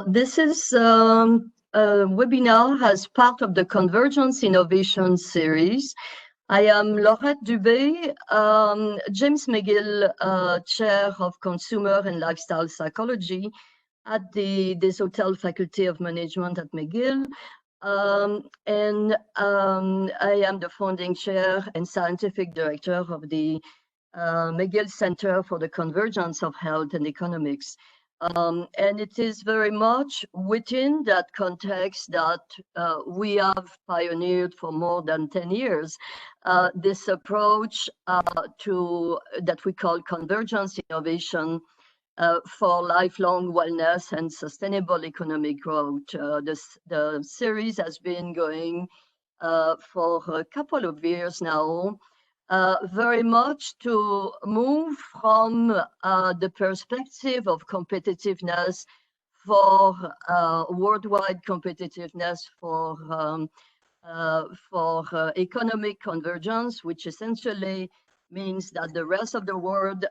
This is a webinar as part of the Convergence Innovation Series. I am Laurette Dubé, James McGill Chair of Consumer and Lifestyle Psychology at the Decentralized Faculty of Management at McGill. I am the founding chair and scientific director of the McGill Centre for the Convergence of Health and Economics. And it is very much within that context that we have pioneered for more than 10 years this approach that we call convergence innovation for lifelong wellness and sustainable economic growth. The series has been going for a couple of years now, very much to move from the perspective of competitiveness for worldwide competitiveness for economic convergence, which essentially means that the rest of the world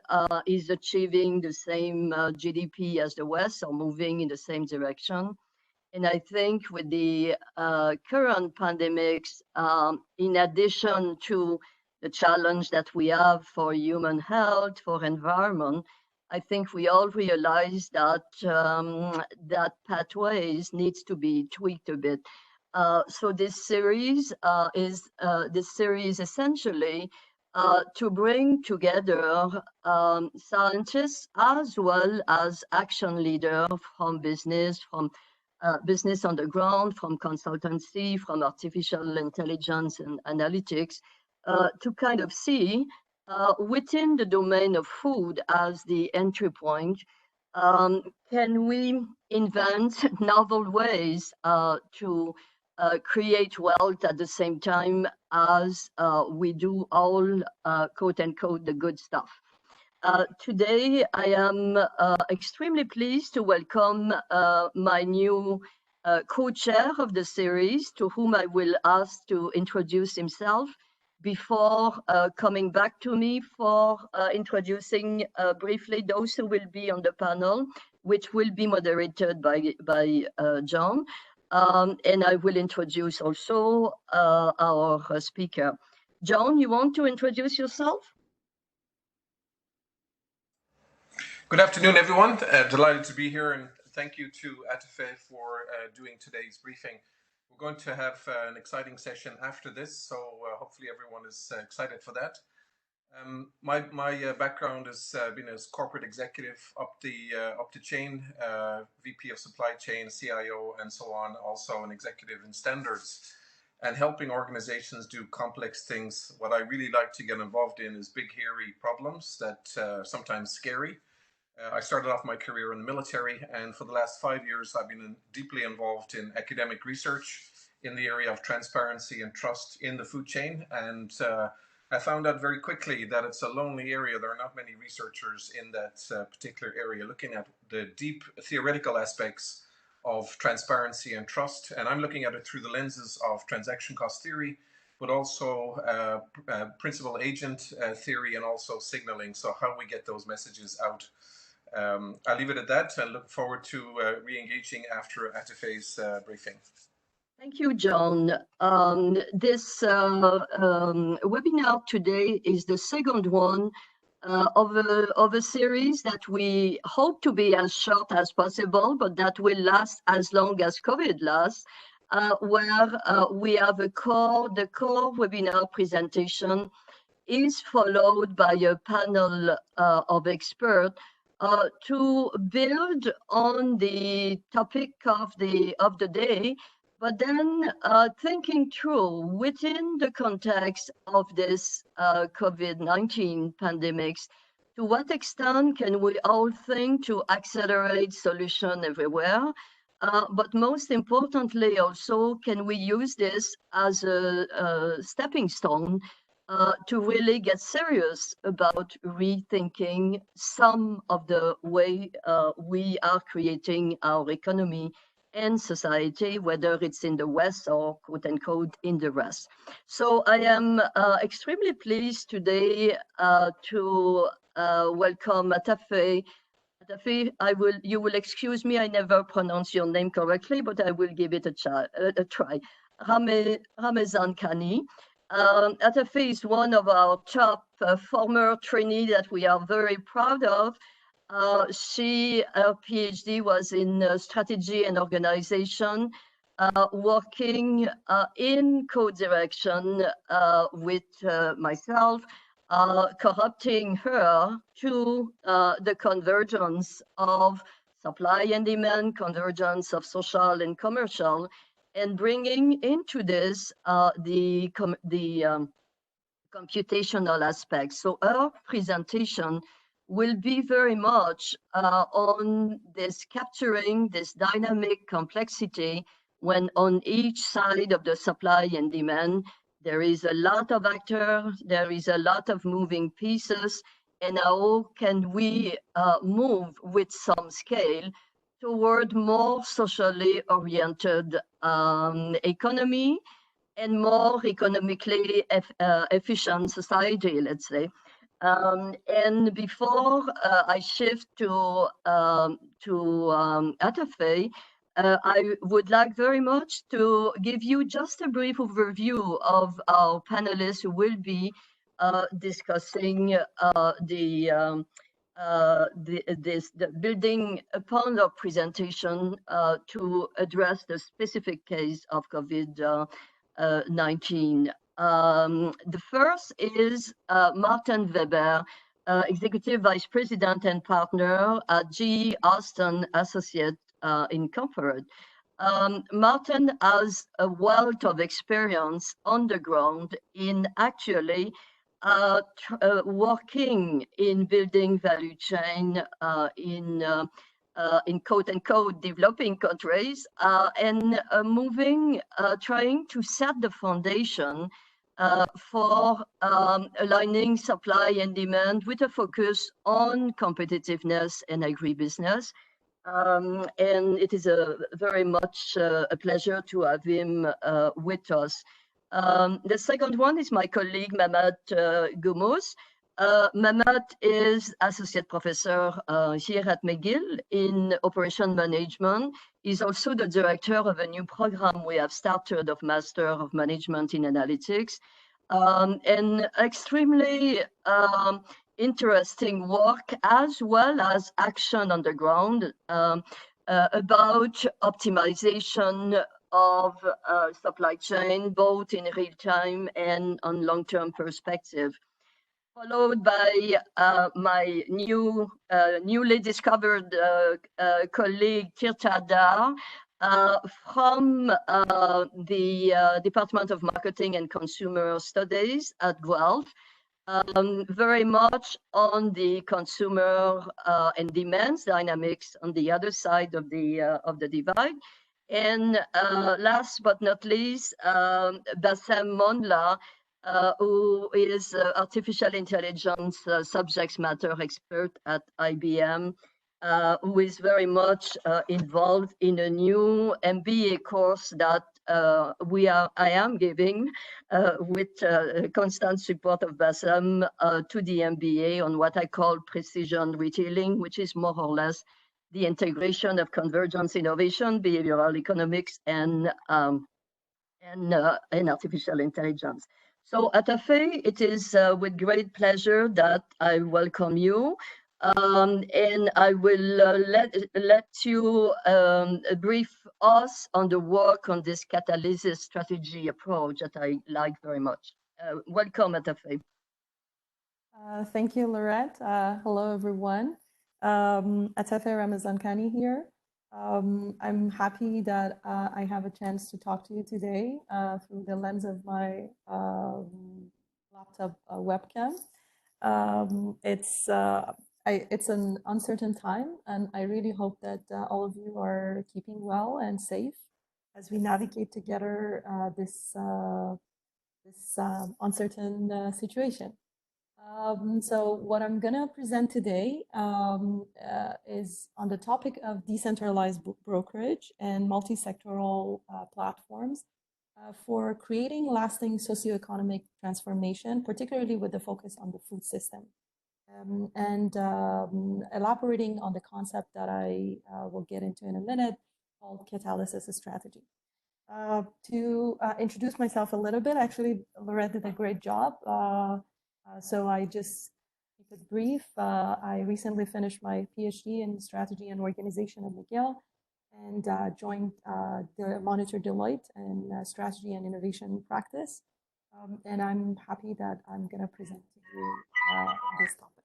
is achieving the same GDP as the West, or moving in the same direction. And I think with the current pandemics, in addition to the challenge that we have for human health, for environment, I think we all realize that that pathways needs to be tweaked a bit. So this series is essentially to bring together scientists as well as action leaders from business, from business on the ground, from consultancy, from artificial intelligence and analytics, to kind of see within the domain of food as the entry point, can we invent novel ways to create wealth at the same time as we do all, quote unquote, the good stuff. Today, I am extremely pleased to welcome my new co-chair of the series, to whom I will ask to introduce himself before coming back to me for introducing briefly those who will be on the panel, which will be moderated by John. And I will introduce also our speaker. John, you want to introduce yourself? Good afternoon, everyone. Delighted to be here, and thank you to Atefeh for doing today's briefing. We're going to have an exciting session after this, so hopefully everyone is excited for that. My background has been as corporate executive up the chain, VP of supply chain, CIO, and so on. Also an executive in standards and helping organizations do complex things. What I really like to get involved in is big, hairy problems that are sometimes scary. I started off my career in the military, and for the last 5 years, I've been deeply involved in academic research in the area of transparency and trust in the food chain. And I found out very quickly that it's a lonely area. There are not many researchers in that particular area looking at the deep theoretical aspects of transparency and trust. And I'm looking at it through the lenses of transaction cost theory, but also principal agent theory, and also signaling. So how we get those messages out. I'll leave it at that and look forward to re-engaging after Atefeh's briefing. Thank you, John. This webinar today is the second one of a series that we hope to be as short as possible, but that will last as long as COVID lasts, where we have the core webinar presentation is followed by a panel of experts to build on the topic of the day, but then thinking through within the context of this COVID-19 pandemics, to what extent can we all think to accelerate solution everywhere? But most importantly, also, can we use this as a stepping stone to really get serious about rethinking some of the way we are creating our economy and society, whether it's in the West or quote unquote in the rest. So I am extremely pleased today to welcome Atefeh Atefeh, you will excuse me, I never pronounce your name correctly, but I will give it a try. Ramezankhani. Atefeh is one of our top former trainees that we are very proud of. Her PhD was in strategy and organization, working in co-direction with myself, corrupting her to the convergence of supply and demand, convergence of social and commercial, and bringing into this the computational aspects. So our presentation will be very much on this capturing this dynamic complexity when on each side of the supply and demand, there is a lot of actors, there is a lot of moving pieces, and how can we move with some scale toward more socially oriented economy and more economically efficient society, let's say. And before I shift to Atefeh, I would like very much to give you just a brief overview of our panelists who will be discussing the building upon our presentation to address the specific case of COVID-19. The first is Martin Weber, Executive Vice President and Partner at GE Austin Associate Incorporated. Martin has a wealth of experience on the ground in actually working in building value chain in quote unquote developing countries and moving, trying to set the foundation for aligning supply and demand with a focus on competitiveness and agribusiness. And it is very much a pleasure to have him with us. The second one is my colleague, Mamat Gumuz. Mamat is Associate Professor here at McGill in Operation Management. He's also the director of a new program we have started of Master of Management in Analytics. And extremely interesting work as well as action on the ground about optimization of supply chain, both in real time and on long-term perspective. Followed by my newly discovered colleague, Tirtha Dar, from the Department of Marketing and Consumer Studies at Guelph, very much on the consumer and demands dynamics on the other side of the divide. And last but not least, Bassem Monla, who is artificial intelligence subject matter expert at IBM, who is very much involved in a new MBA course that I am giving with constant support of Bassem to the MBA on what I call precision retailing, which is more or less the integration of convergence innovation, behavioral economics, and artificial intelligence. So Atefeh, it is with great pleasure that I welcome you. And I will let you brief us on the work on this catalysis strategy approach that I like very much. Welcome, Atefeh. Thank you, Laurette. Hello, everyone. Atefeh Ramezankhani here. I'm happy that I have a chance to talk to you today through the lens of my laptop webcam. It's an uncertain time, and I really hope that all of you are keeping well and safe as we navigate together this uncertain situation. So what I'm going to present today is on the topic of decentralized brokerage and multi-sectoral platforms for creating lasting socio-economic transformation, particularly with the focus on the food system. and elaborating on the concept that I will get into in a minute called catalysis strategy. To introduce myself a little bit, actually, Lorette did a great job. So I just keep it brief. I recently finished my PhD in strategy and organization at McGill and joined the Monitor Deloitte in strategy and innovation practice. And I'm happy that I'm going to present to you this topic.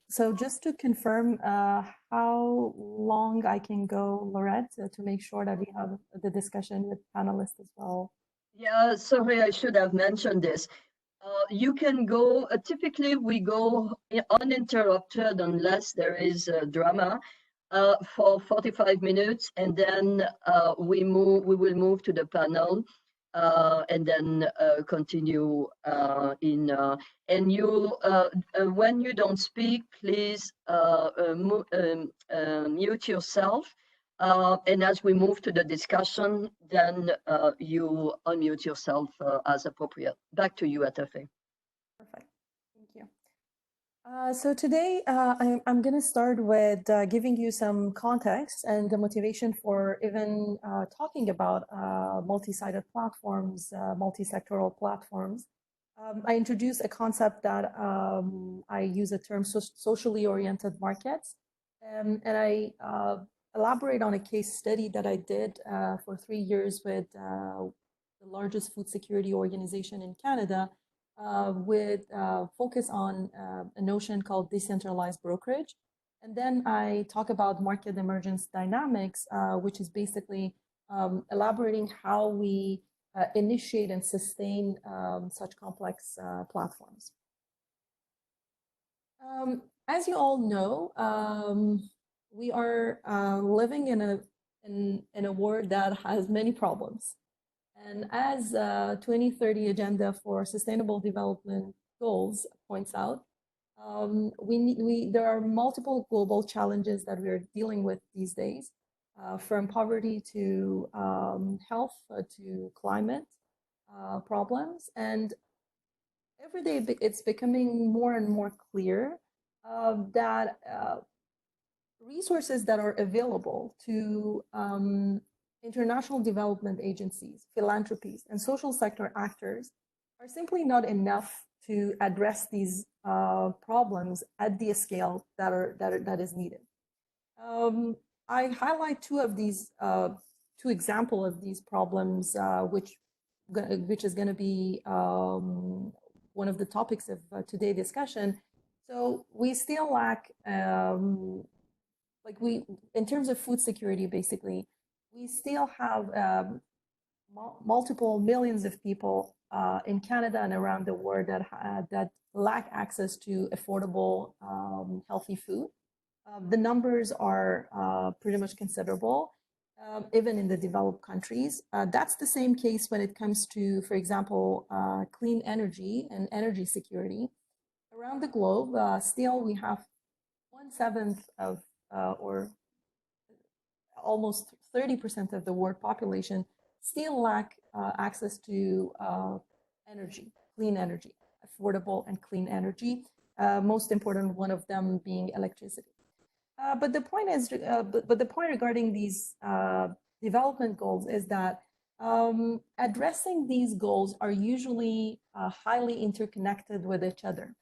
So just to confirm how long I can go, Lorette, to make sure that we have the discussion with panelists as well. Yeah, sorry, I should have mentioned this. You can go, typically we go uninterrupted unless there is drama for 45 minutes, and then we will move to the panel and then continue and you when you don't speak, please mute yourself. And as we move to the discussion, then you unmute yourself as appropriate. Back to you, Atefeh. Perfect. Thank you. So today I'm going to start with giving you some context and the motivation for even talking about multi-sided platforms, multi-sectoral platforms. I introduce a concept that I use the term socially oriented markets, and I elaborate on a case study that I did for 3 years with the largest food security organization in Canada, with focus on a notion called decentralized brokerage. And then I talk about market emergence dynamics, which is basically elaborating how we initiate and sustain such complex platforms. As you all know, we are living in a world that has many problems. And as 2030 Agenda for Sustainable Development Goals points out, there are multiple global challenges that we are dealing with these days, from poverty to health to climate problems. And every day it's becoming more and more clear that resources that are available to international development agencies, philanthropies, and social sector actors are simply not enough to address these problems at the scale that is needed. I highlight two examples of these problems, which is going to be one of the topics of today's discussion. So we still lack, in terms of food security, basically, we still have multiple millions of people in Canada and around the world that lack access to affordable, healthy food. The numbers are pretty much considerable, even in the developed countries. That's the same case when it comes to, for example, clean energy and energy security. Around the globe, still we have 1/7 of, or almost 30% of the world population still lack access to energy, clean energy, affordable and clean energy. Most important one of them being electricity. But the point is, but the point regarding these development goals is that addressing these goals are usually highly interconnected with each other.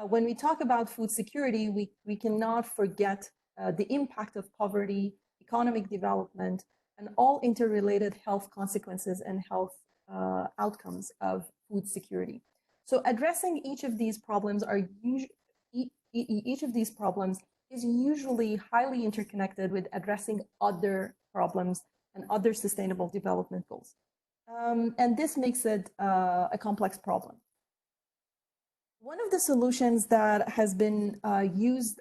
When we talk about food security, we cannot forget the impact of poverty, economic development, and all interrelated health consequences and health outcomes of food security. So addressing each of these problems is usually highly interconnected with addressing other problems and other sustainable development goals. And this makes it a complex problem. One of the solutions that has been used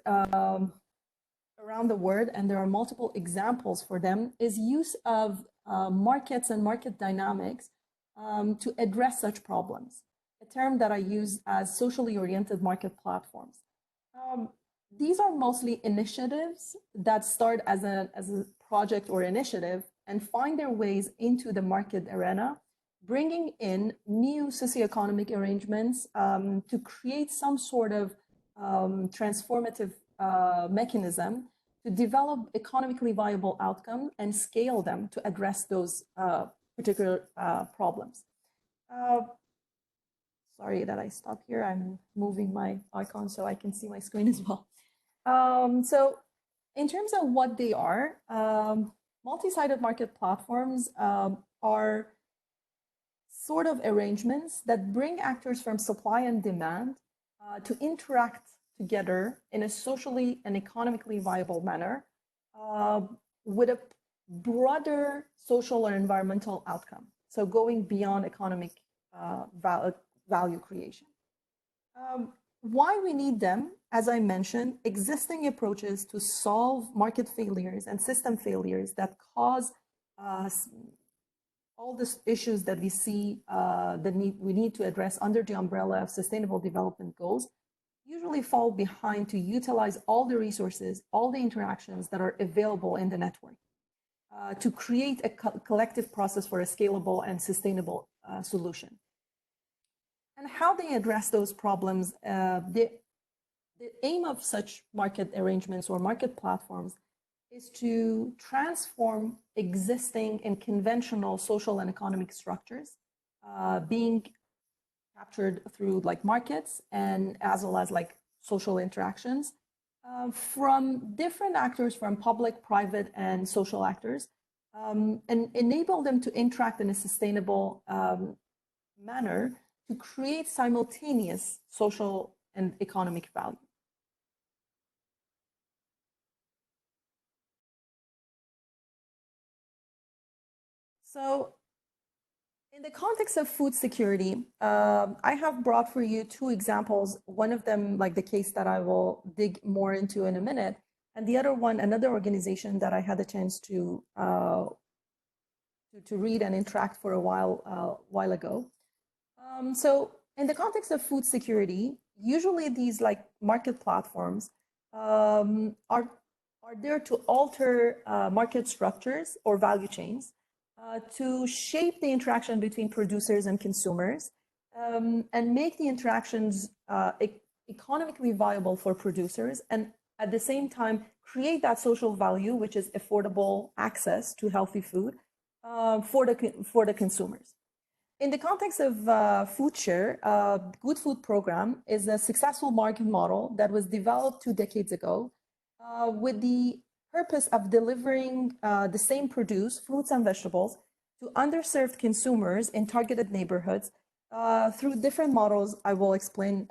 around the world, and there are multiple examples for them, is use of markets and market dynamics to address such problems, a term that I use as socially oriented market platforms. These are mostly initiatives that start as a project or initiative and find their ways into the market arena bringing in new socioeconomic arrangements to create some sort of transformative mechanism to develop economically viable outcomes and scale them to address those particular problems. Sorry that I stopped here. I'm moving my icon so I can see my screen as well. So in terms of what they are, multi-sided market platforms are sort of arrangements that bring actors from supply and demand to interact together in a socially and economically viable manner with a broader social or environmental outcome. So going beyond economic value creation. Why we need them, as I mentioned, existing approaches to solve market failures and system failures that cause all the issues that we see we need to address under the umbrella of sustainable development goals usually fall behind to utilize all the resources, all the interactions that are available in the network to create a collective process for a scalable and sustainable solution. And how they address those problems, the aim of such market arrangements or market platforms is to transform existing and conventional social and economic structures being captured through like markets and as well as like social interactions from different actors, from public, private, and social actors, and enable them to interact in a sustainable manner to create simultaneous social and economic value. So in the context of food security, I have brought for you two examples, one of them like the case that I will dig more into in a minute, and the other one, another organization that I had the chance to read and interact for a while ago. So in the context of food security, usually these like market platforms are there to alter market structures or value chains to shape the interaction between producers and consumers and make the interactions economically viable for producers, and at the same time create that social value, which is affordable access to healthy food for the consumers. In the context of food share, Good Food Program is a successful market model that was developed 2 decades ago with the purpose of delivering the same produce, fruits and vegetables, to underserved consumers in targeted neighborhoods through different models I will explain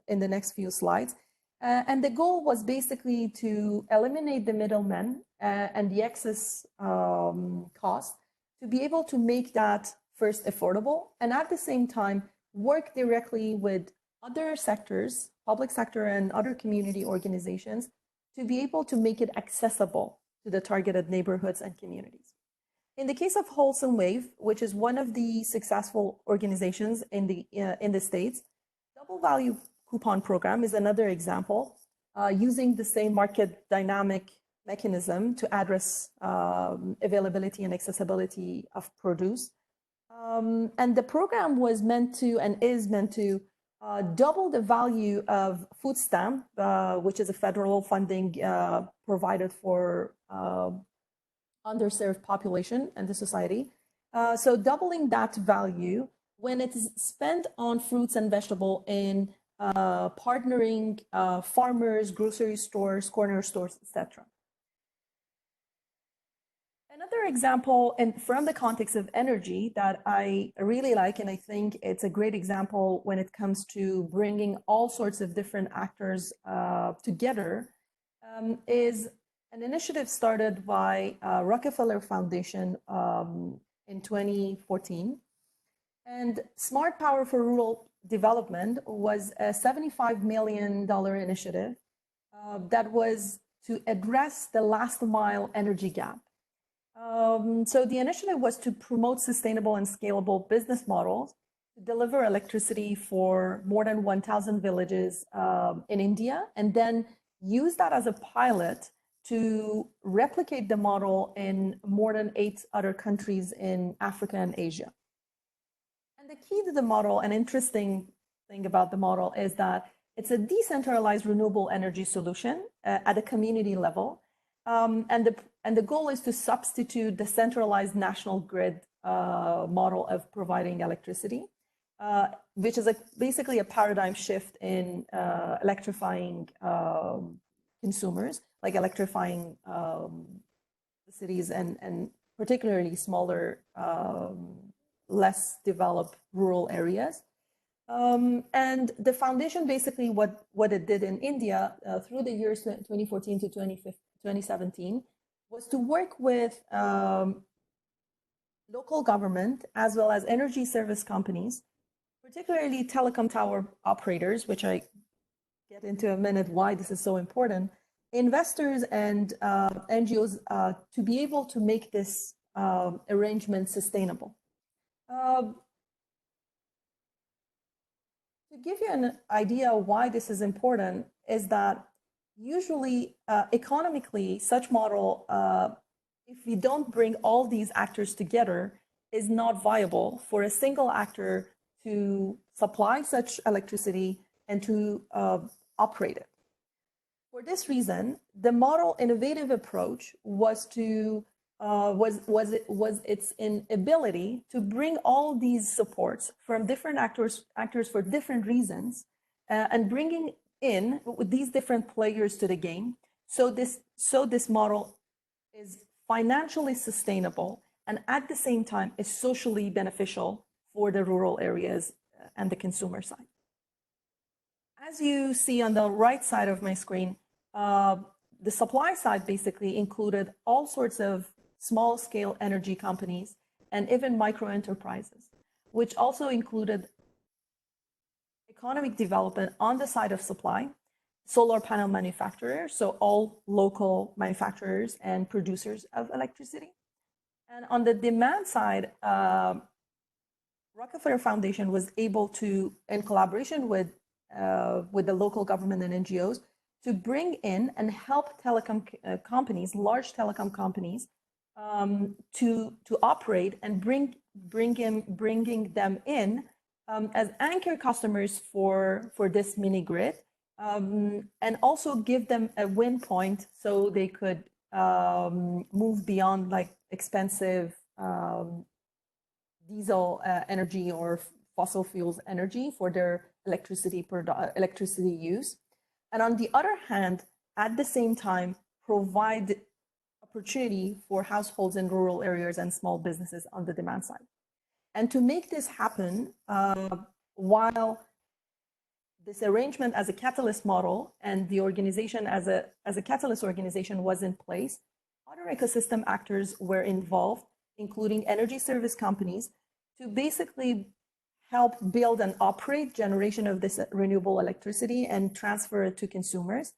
in the next few slides. And the goal was basically to eliminate the middlemen and the excess cost to be able to make that first affordable, and at the same time work directly with other sectors, public sector and other community organizations, to be able to make it accessible to the targeted neighborhoods and communities. In the case of Wholesome Wave, which is one of the successful organizations in the States, Double Value Coupon Program is another example, using the same market dynamic mechanism to address availability and accessibility of produce. And the program was meant to and is meant to double the value of food stamp, which is a federal funding provided for underserved population and the society. So doubling that value when it is spent on fruits and vegetables in partnering farmers, grocery stores, corner stores, etc. Another example, and from the context of energy, that I really like, and I think it's a great example when it comes to bringing all sorts of different actors together, is an initiative started by Rockefeller Foundation in 2014. And Smart Power for Rural Development was a $75 million initiative that was to address the last mile energy gap. So the initiative was to promote sustainable and scalable business models to deliver electricity for more than 1,000 villages in India, and then use that as a pilot to replicate the model in more than 8 other countries in Africa and Asia. And the key to the model, an interesting thing about the model, is that it's a decentralized renewable energy solution at a community level. And the goal is to substitute the centralized national grid model of providing electricity, which is basically a paradigm shift in electrifying consumers, like electrifying the cities and particularly smaller, less developed rural areas. And the foundation, basically what it did in India through the years 2014 to 2017 was to work with local government as well as energy service companies, particularly telecom tower operators, which I get into a minute why this is so important, investors and NGOs to be able to make this arrangement sustainable. To give you an idea why this is important is that usually economically such model, if we don't bring all these actors together, is not viable for a single actor to supply such electricity and to operate it. For this reason, the model innovative approach was its inability to bring all these supports from different actors for different reasons, and bringing in these different players to the game. So this model is financially sustainable and at the same time is socially beneficial for the rural areas and the consumer side. As you see on the right side of my screen, the supply side basically included all sorts of small-scale energy companies and even micro-enterprises, which also included economic development on the side of supply, solar panel manufacturers, so all local manufacturers and producers of electricity. And on the demand side, Rockefeller Foundation was able to, in collaboration with the local government and NGOs, to bring in and help telecom companies, large telecom companies, to operate and bringing them in as anchor customers for this mini grid, and also give them a win point so they could move beyond like expensive diesel energy or fossil fuels energy for their electricity use. And on the other hand, at the same time, provide opportunity for households in rural areas and small businesses on the demand side. And to make this happen, while this arrangement as a catalyst model and the organization as a catalyst organization was in place, other ecosystem actors were involved, including energy service companies, to basically help build and operate generation of this renewable electricity and transfer it to consumers.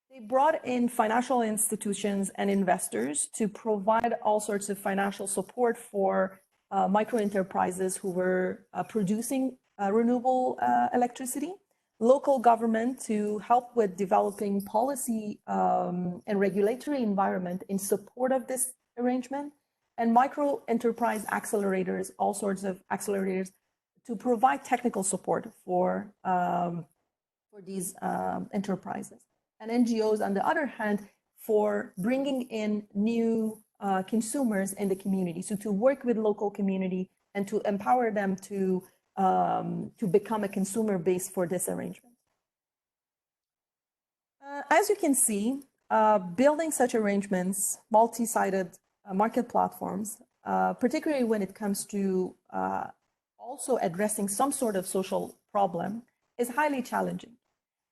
They brought in financial institutions and investors to provide all sorts of financial support for micro enterprises who were producing renewable electricity, local government to help with developing policy and regulatory environment in support of this arrangement, and micro enterprise accelerators, all sorts of accelerators, to provide technical support for these enterprises. And NGOs, on the other hand, for bringing in new consumers in the community. So to work with local community and to empower them to become a consumer base for this arrangement. As you can see, building such arrangements, multi-sided market platforms, particularly when it comes to also addressing some sort of social problem, is highly challenging.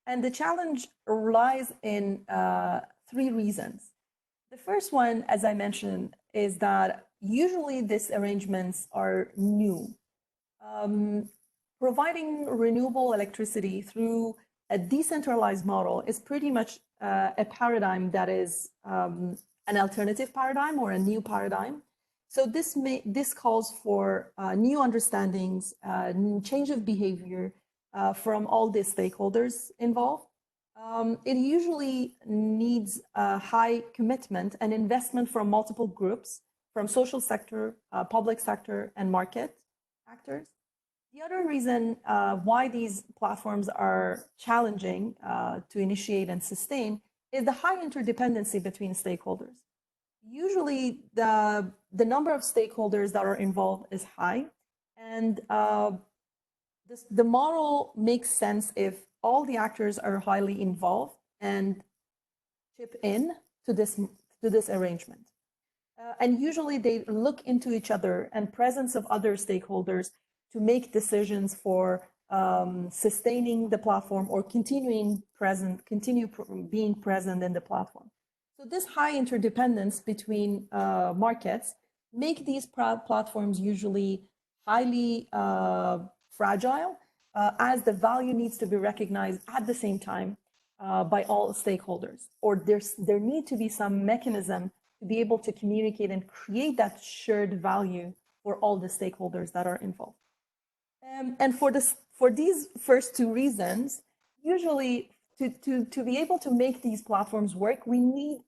And the challenge lies in three reasons. The first one, as I mentioned, is that usually these arrangements are new. Providing renewable electricity through a decentralized model is pretty much a paradigm that is an alternative paradigm or a new paradigm. So this calls for new understandings, change of behavior from all the stakeholders involved. It usually needs a high commitment and investment from multiple groups, from social sector, public sector, and market actors. The other reason why these platforms are challenging to initiate and sustain is the high interdependency between stakeholders. Usually the number of stakeholders that are involved is high, and the model makes sense if all the actors are highly involved and chip in to this arrangement. And usually they look into each other and presence of other stakeholders to make decisions for sustaining the platform or continue being present in the platform. So this high interdependence between markets make these platforms usually highly fragile, as the value needs to be recognized at the same time by all stakeholders, or there need to be some mechanism to be able to communicate and create that shared value for all the stakeholders that are involved. And for these first two reasons, usually to be able to make these platforms work, we need,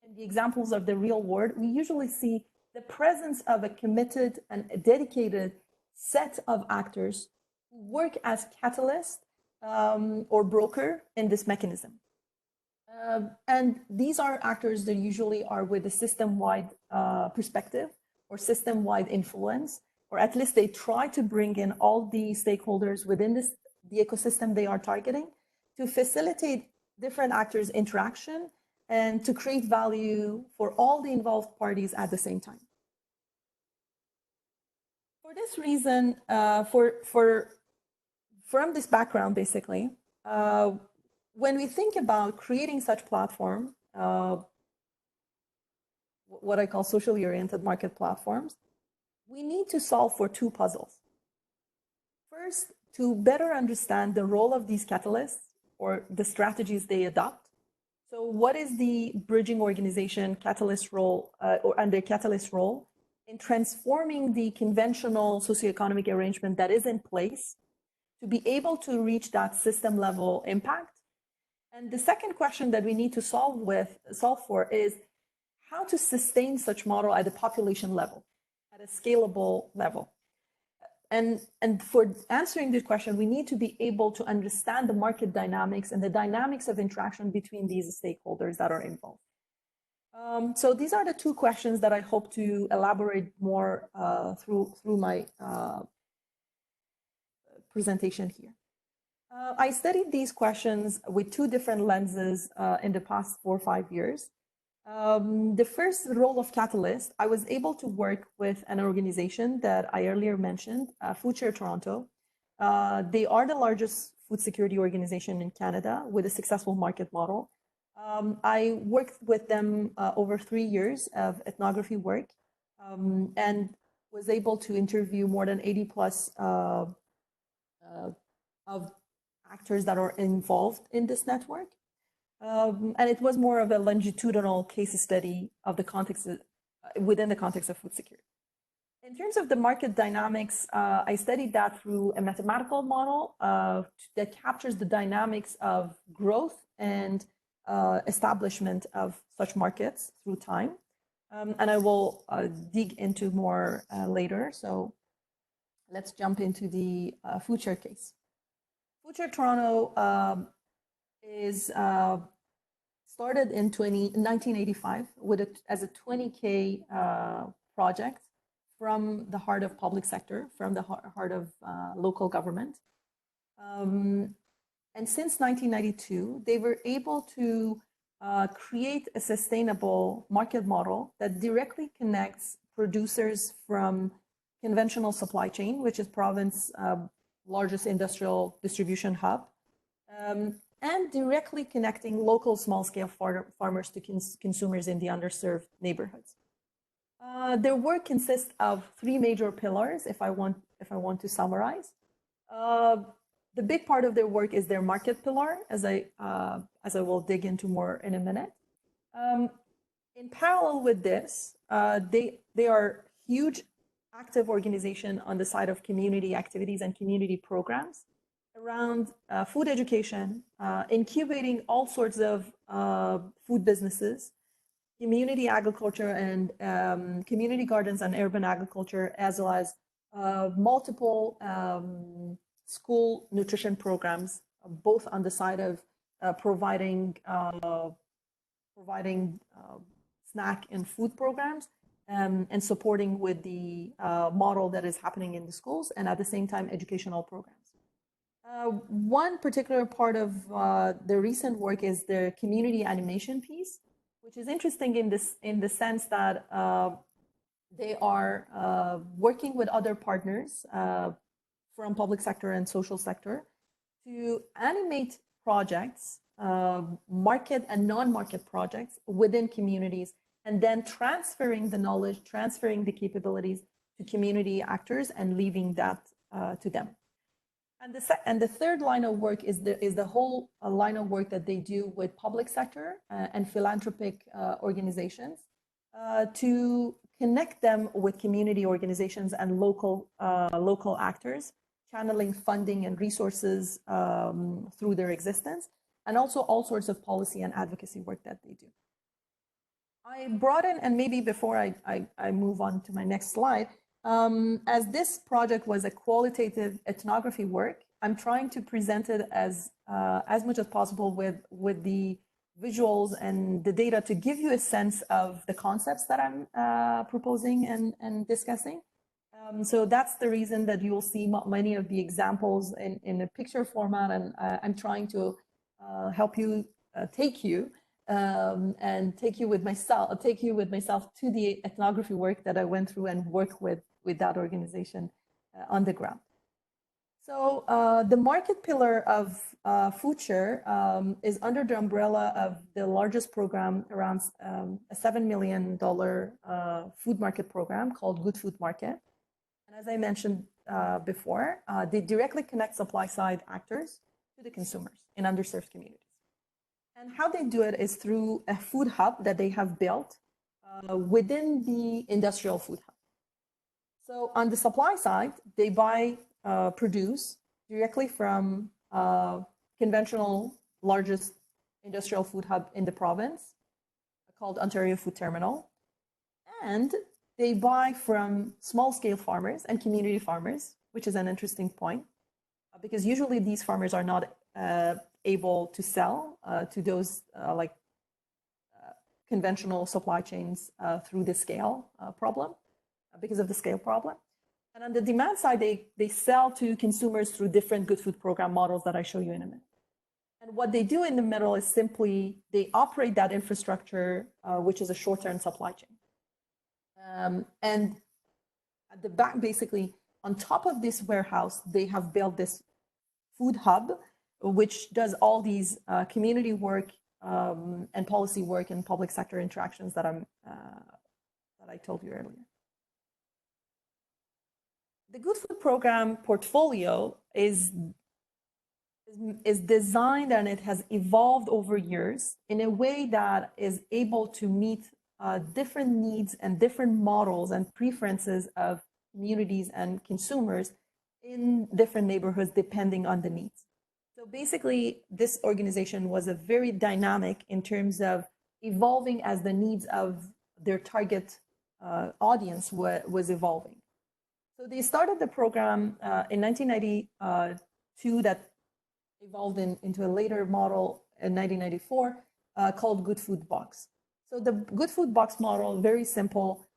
in the examples of the real world, we usually see the presence of a committed and a dedicated set of actors who work as catalyst or broker in this mechanism. And these are actors that usually are with a system-wide perspective or system-wide influence, or at least they try to bring in all the stakeholders within the ecosystem they are targeting to facilitate different actors' interaction and to create value for all the involved parties at the same time. For this reason, from this background, basically, when we think about creating such platform, what I call socially oriented market platforms, we need to solve for two puzzles. First, to better understand the role of these catalysts or the strategies they adopt. So what is the bridging organization catalyst role and their catalyst role in transforming the conventional socioeconomic arrangement that is in place to be able to reach that system level impact? And the second question that we need to solve for is how to sustain such model at a population level, at a scalable level. And for answering this question, we need to be able to understand the market dynamics and the dynamics of interaction between these stakeholders that are involved. So these are the two questions that I hope to elaborate more through my presentation here. I studied these questions with two different lenses in the past 4 or 5 years. The first role of catalyst, I was able to work with an organization that I earlier mentioned, FoodShare Toronto. They are the largest food security organization in Canada with a successful market model. I worked with them over 3 years of ethnography work and was able to interview more than 80 plus of actors that are involved in this network. And it was more of a longitudinal case study of the context within the context of food security. In terms of the market dynamics, I studied that through a mathematical model that captures the dynamics of growth and establishment of such markets through time. And I will dig into more later. So let's jump into the FoodShare case. FoodShare Toronto is started in 1985 as a 20K project from the heart of public sector, from the heart of local government. And since 1992, they were able to create a sustainable market model that directly connects producers from conventional supply chain, which is province's largest industrial distribution hub, and directly connecting local small-scale farmers to consumers in the underserved neighborhoods. Their work consists of 3 major pillars, if I want to summarize. The big part of their work is their market pillar, as I will dig into more in a minute. In parallel with this, they are huge active organization on the side of community activities and community programs around food education, incubating all sorts of food businesses, community agriculture and community gardens and urban agriculture, as well as multiple school nutrition programs, both on the side of providing snack and food programs, and supporting with the model that is happening in the schools, and at the same time educational programs. One particular part of the recent work is the community animation piece, which is interesting in the sense that they are working with other partners from public sector and social sector to animate projects, market and non-market projects within communities, and then transferring the knowledge, transferring the capabilities to community actors and leaving that to them. And the third line of work is the whole line of work that they do with public sector and philanthropic organizations to connect them with community organizations and local actors, channeling funding and resources through their existence, and also all sorts of policy and advocacy work that they do. I brought in, and maybe before I move on to my next slide, as this project was a qualitative ethnography work, I'm trying to present it as much as possible with the visuals and the data to give you a sense of the concepts that I'm proposing and discussing. So that's the reason that you'll see many of the examples in a picture format, and I'm trying to help you take you with myself to the ethnography work that I went through and work with that organization on the ground. So the market pillar of Future is under the umbrella of the largest program around a $7 million food market program called Good Food Market. And as I mentioned before, they directly connect supply side actors to the consumers in underserved communities. And how they do it is through a food hub that they have built within the industrial food hub. So on the supply side, they buy produce directly from conventional largest industrial food hub in the province called Ontario Food Terminal. And they buy from small-scale farmers and community farmers, which is an interesting point, because usually these farmers are not able to sell to those conventional supply chains through the scale problem, because of the scale problem. And on the demand side, they sell to consumers through different good food program models that I show you in a minute. And what they do in the middle is simply they operate that infrastructure, which is a short-term supply chain. And at the back, basically, on top of this warehouse, they have built this food hub, which does all these community work and policy work and public sector interactions that I told you earlier. The Good Food Program portfolio is designed, and it has evolved over years in a way that is able to meet different needs and different models and preferences of communities and consumers in different neighborhoods depending on the needs. So basically, this organization was a very dynamic in terms of evolving as the needs of their target audience was evolving. So they started the program in 1992 that evolved into a later model in 1994 called Good Food Box. So the Good Food Box model, very simple,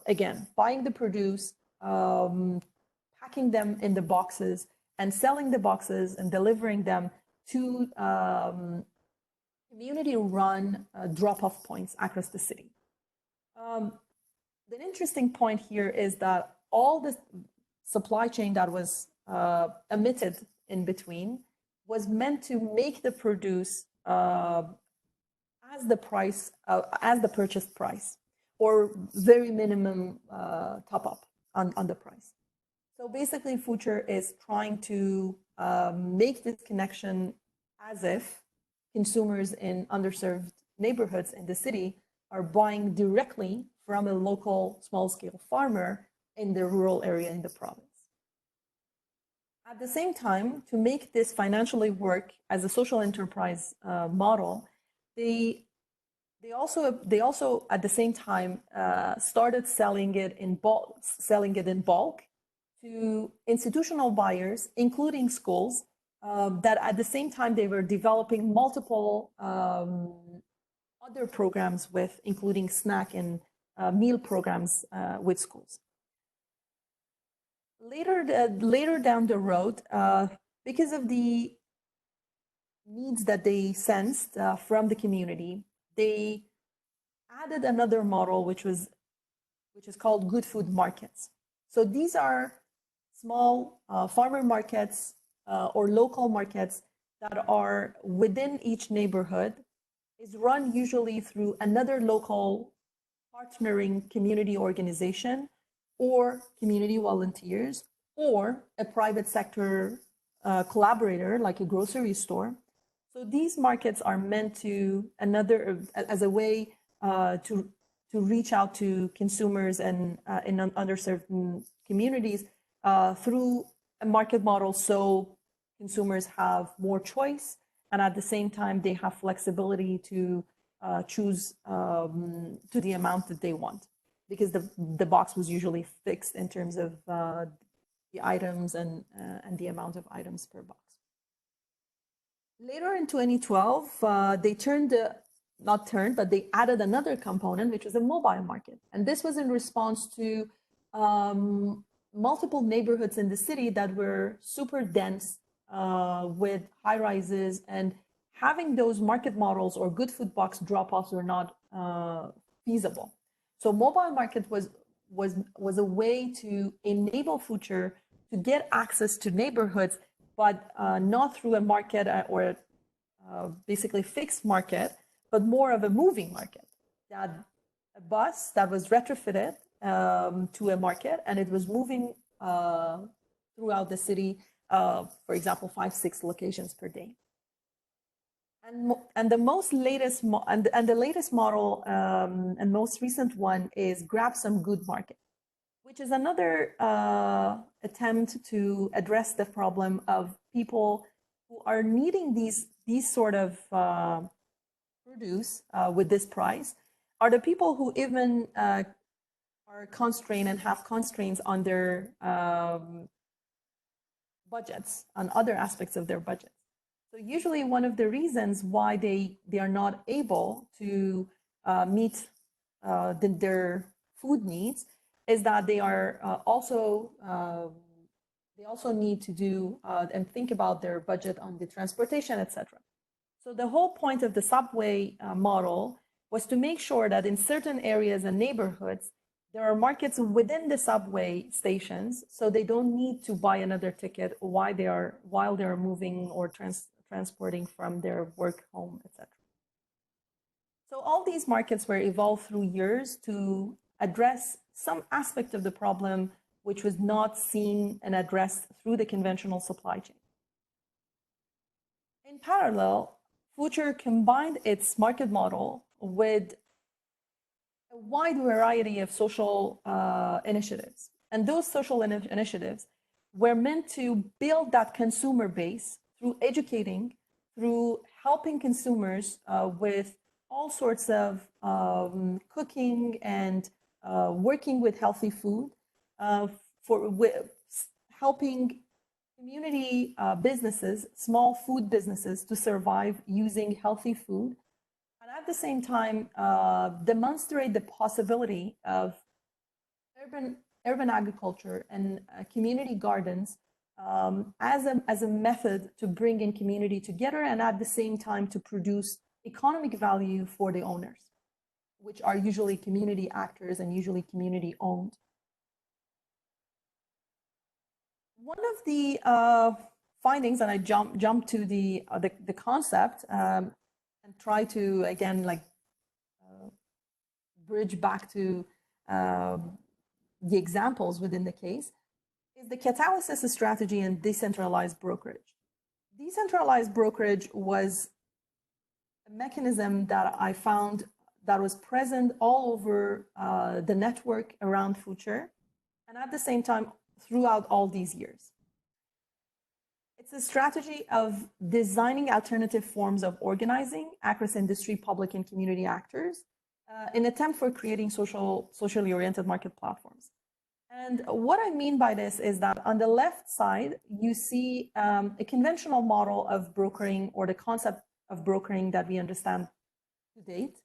again, buying the produce, packing them in the boxes, and selling the boxes and delivering them to community-run drop-off points across the city. The interesting point here is that all the supply chain that was emitted in between was meant to make the produce as the price, as the purchase price, or very minimum top up on the price. So basically, Future is trying to make this connection as if consumers in underserved neighborhoods in the city are buying directly from a local small-scale farmer in the rural area in the province. At the same time, to make this financially work as a social enterprise model, they also at the same time started selling it in bulk to institutional buyers, including schools, that at the same time they were developing multiple other programs with, including snack and meal programs with schools. Later down the road, because of the needs that they sensed from the community, they added another model, which is called good food markets. So these are small farmer markets or local markets that are within each neighborhood, is run usually through another local partnering community organization or community volunteers or a private sector collaborator like a grocery store. So these markets are meant to as a way to reach out to consumers and in underserved communities through a market model, so consumers have more choice, and at the same time they have flexibility to choose to the amount that they want, because the box was usually fixed in terms of the items and the amount of items per box. Later in 2012, they added another component, which was a mobile market. And this was in response to multiple neighborhoods in the city that were super dense with high rises, and having those market models or good food box drop-offs were not feasible. So mobile market was a way to enable Future to get access to neighborhoods, but not through a market or basically fixed market, but more of a moving market. That a bus that was retrofitted to a market, and it was moving throughout the city, for example, 5-6 locations per day. And the latest model and most recent one is Grab Some Good Market, which is another attempt to address the problem of people who are needing these sort of produce with this price, are the people who even are constrained and have constraints on their budgets, on other aspects of their budget. So usually one of the reasons why they are not able to meet their food needs is that they are also need to do and think about their budget on the transportation, etc. So the whole point of the subway model was to make sure that in certain areas and neighborhoods, there are markets within the subway stations, so they don't need to buy another ticket while they are moving or transporting from their work home, etc. So all these markets were evolved through years to address some aspect of the problem which was not seen and addressed through the conventional supply chain. In parallel, Future combined its market model with a wide variety of social initiatives. And those social initiatives were meant to build that consumer base through educating, through helping consumers with all sorts of cooking and working with healthy food, helping community businesses, small food businesses, to survive using healthy food, and at the same time demonstrate the possibility of urban agriculture and community gardens as a method to bring in community together, and at the same time to produce economic value for the owners, which are usually community actors and usually community owned. One of the findings, and I jump to the concept and try to again bridge back to the examples within the case, is the catalysis strategy and decentralized brokerage. Decentralized brokerage was a mechanism that I found that was present all over the network around Future, and at the same time throughout all these years. It's a strategy of designing alternative forms of organizing across industry, public, and community actors in an attempt for creating socially oriented market platforms. And what I mean by this is that on the left side, you see a conventional model of brokering, or the concept of brokering that we understand to date,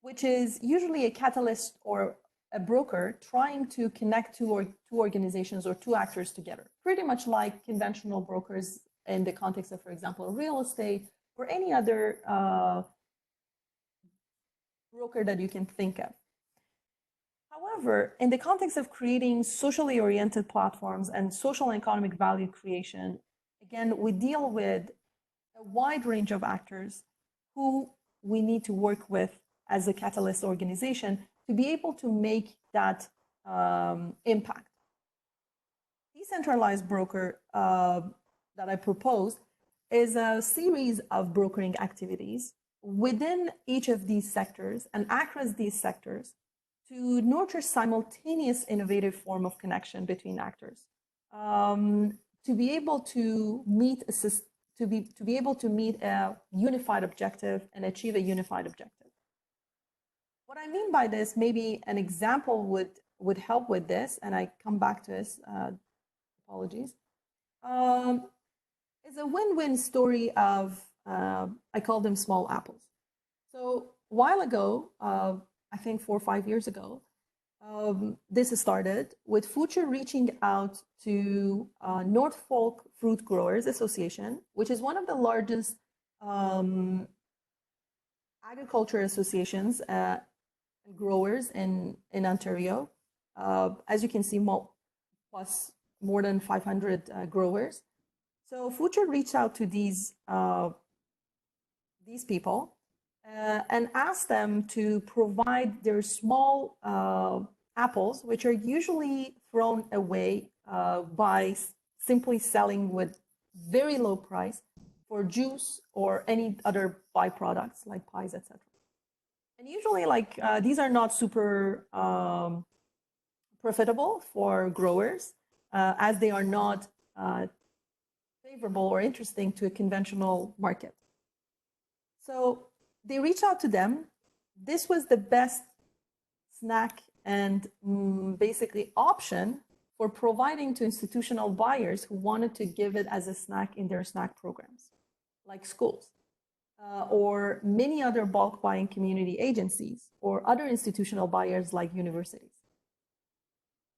which is usually a catalyst or a broker trying to connect two organizations or two actors together, pretty much like conventional brokers in the context of, for example, real estate or any other broker that you can think of. However, in the context of creating socially oriented platforms and social and economic value creation, again, we deal with a wide range of actors who we need to work with as a catalyst organization to be able to make that impact. Decentralized broker that I proposed is a series of brokering activities within each of these sectors and across these sectors to nurture simultaneous innovative form of connection between actors, to be able to meet a unified objective and achieve a unified objective. What I mean by this, maybe an example would help with this, and I come back to this, apologies, is a win-win story of, I call them small apples. So a while ago, I think 4 or 5 years ago, this started with Future reaching out to Norfolk Fruit Growers Association, which is one of the largest agriculture associations and growers in Ontario. As you can see, plus more than 500 growers. So Future reached out to these people and asked them to provide their small apples, which are usually thrown away by simply selling with very low price for juice or any other byproducts like pies, etc. And usually, like these are not super profitable for growers, as they are not favorable or interesting to a conventional market. So they reached out to them. This was the best snack and basically option for providing to institutional buyers who wanted to give it as a snack in their snack programs, like schools, or many other bulk buying community agencies, or other institutional buyers like universities.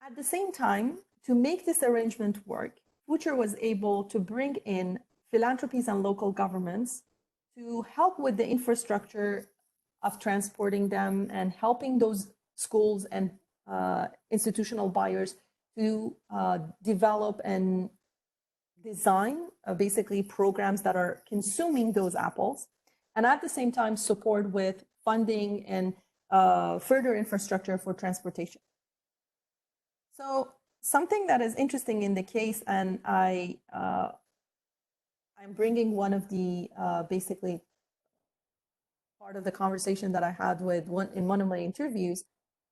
At the same time, to make this arrangement work, Future was able to bring in philanthropies and local governments to help with the infrastructure of transporting them and helping those schools and institutional buyers to develop and design basically programs that are consuming those apples, and at the same time support with funding and further infrastructure for transportation. So something that is interesting in the case, and I'm bringing one of the basically part of the conversation that I had with one of my interviews,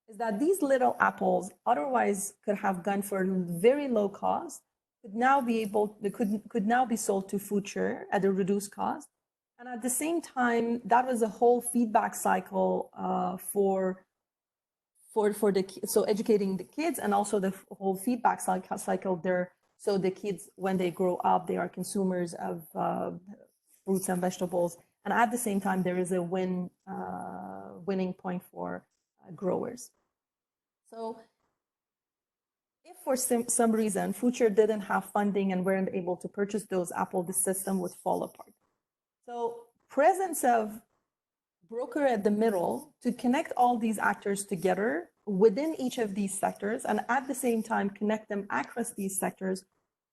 is that these little apples otherwise could have gone for very low cost, could now be sold to Future at a reduced cost, and at the same time that was a whole feedback cycle for educating the kids, and also the whole feedback cycle there. So the kids, when they grow up, they are consumers of fruits and vegetables, and at the same time there is a winning point for growers. So if for some reason Future didn't have funding and weren't able to purchase those apples, the system would fall apart. So presence of broker at the middle to connect all these actors together within each of these sectors, and at the same time connect them across these sectors,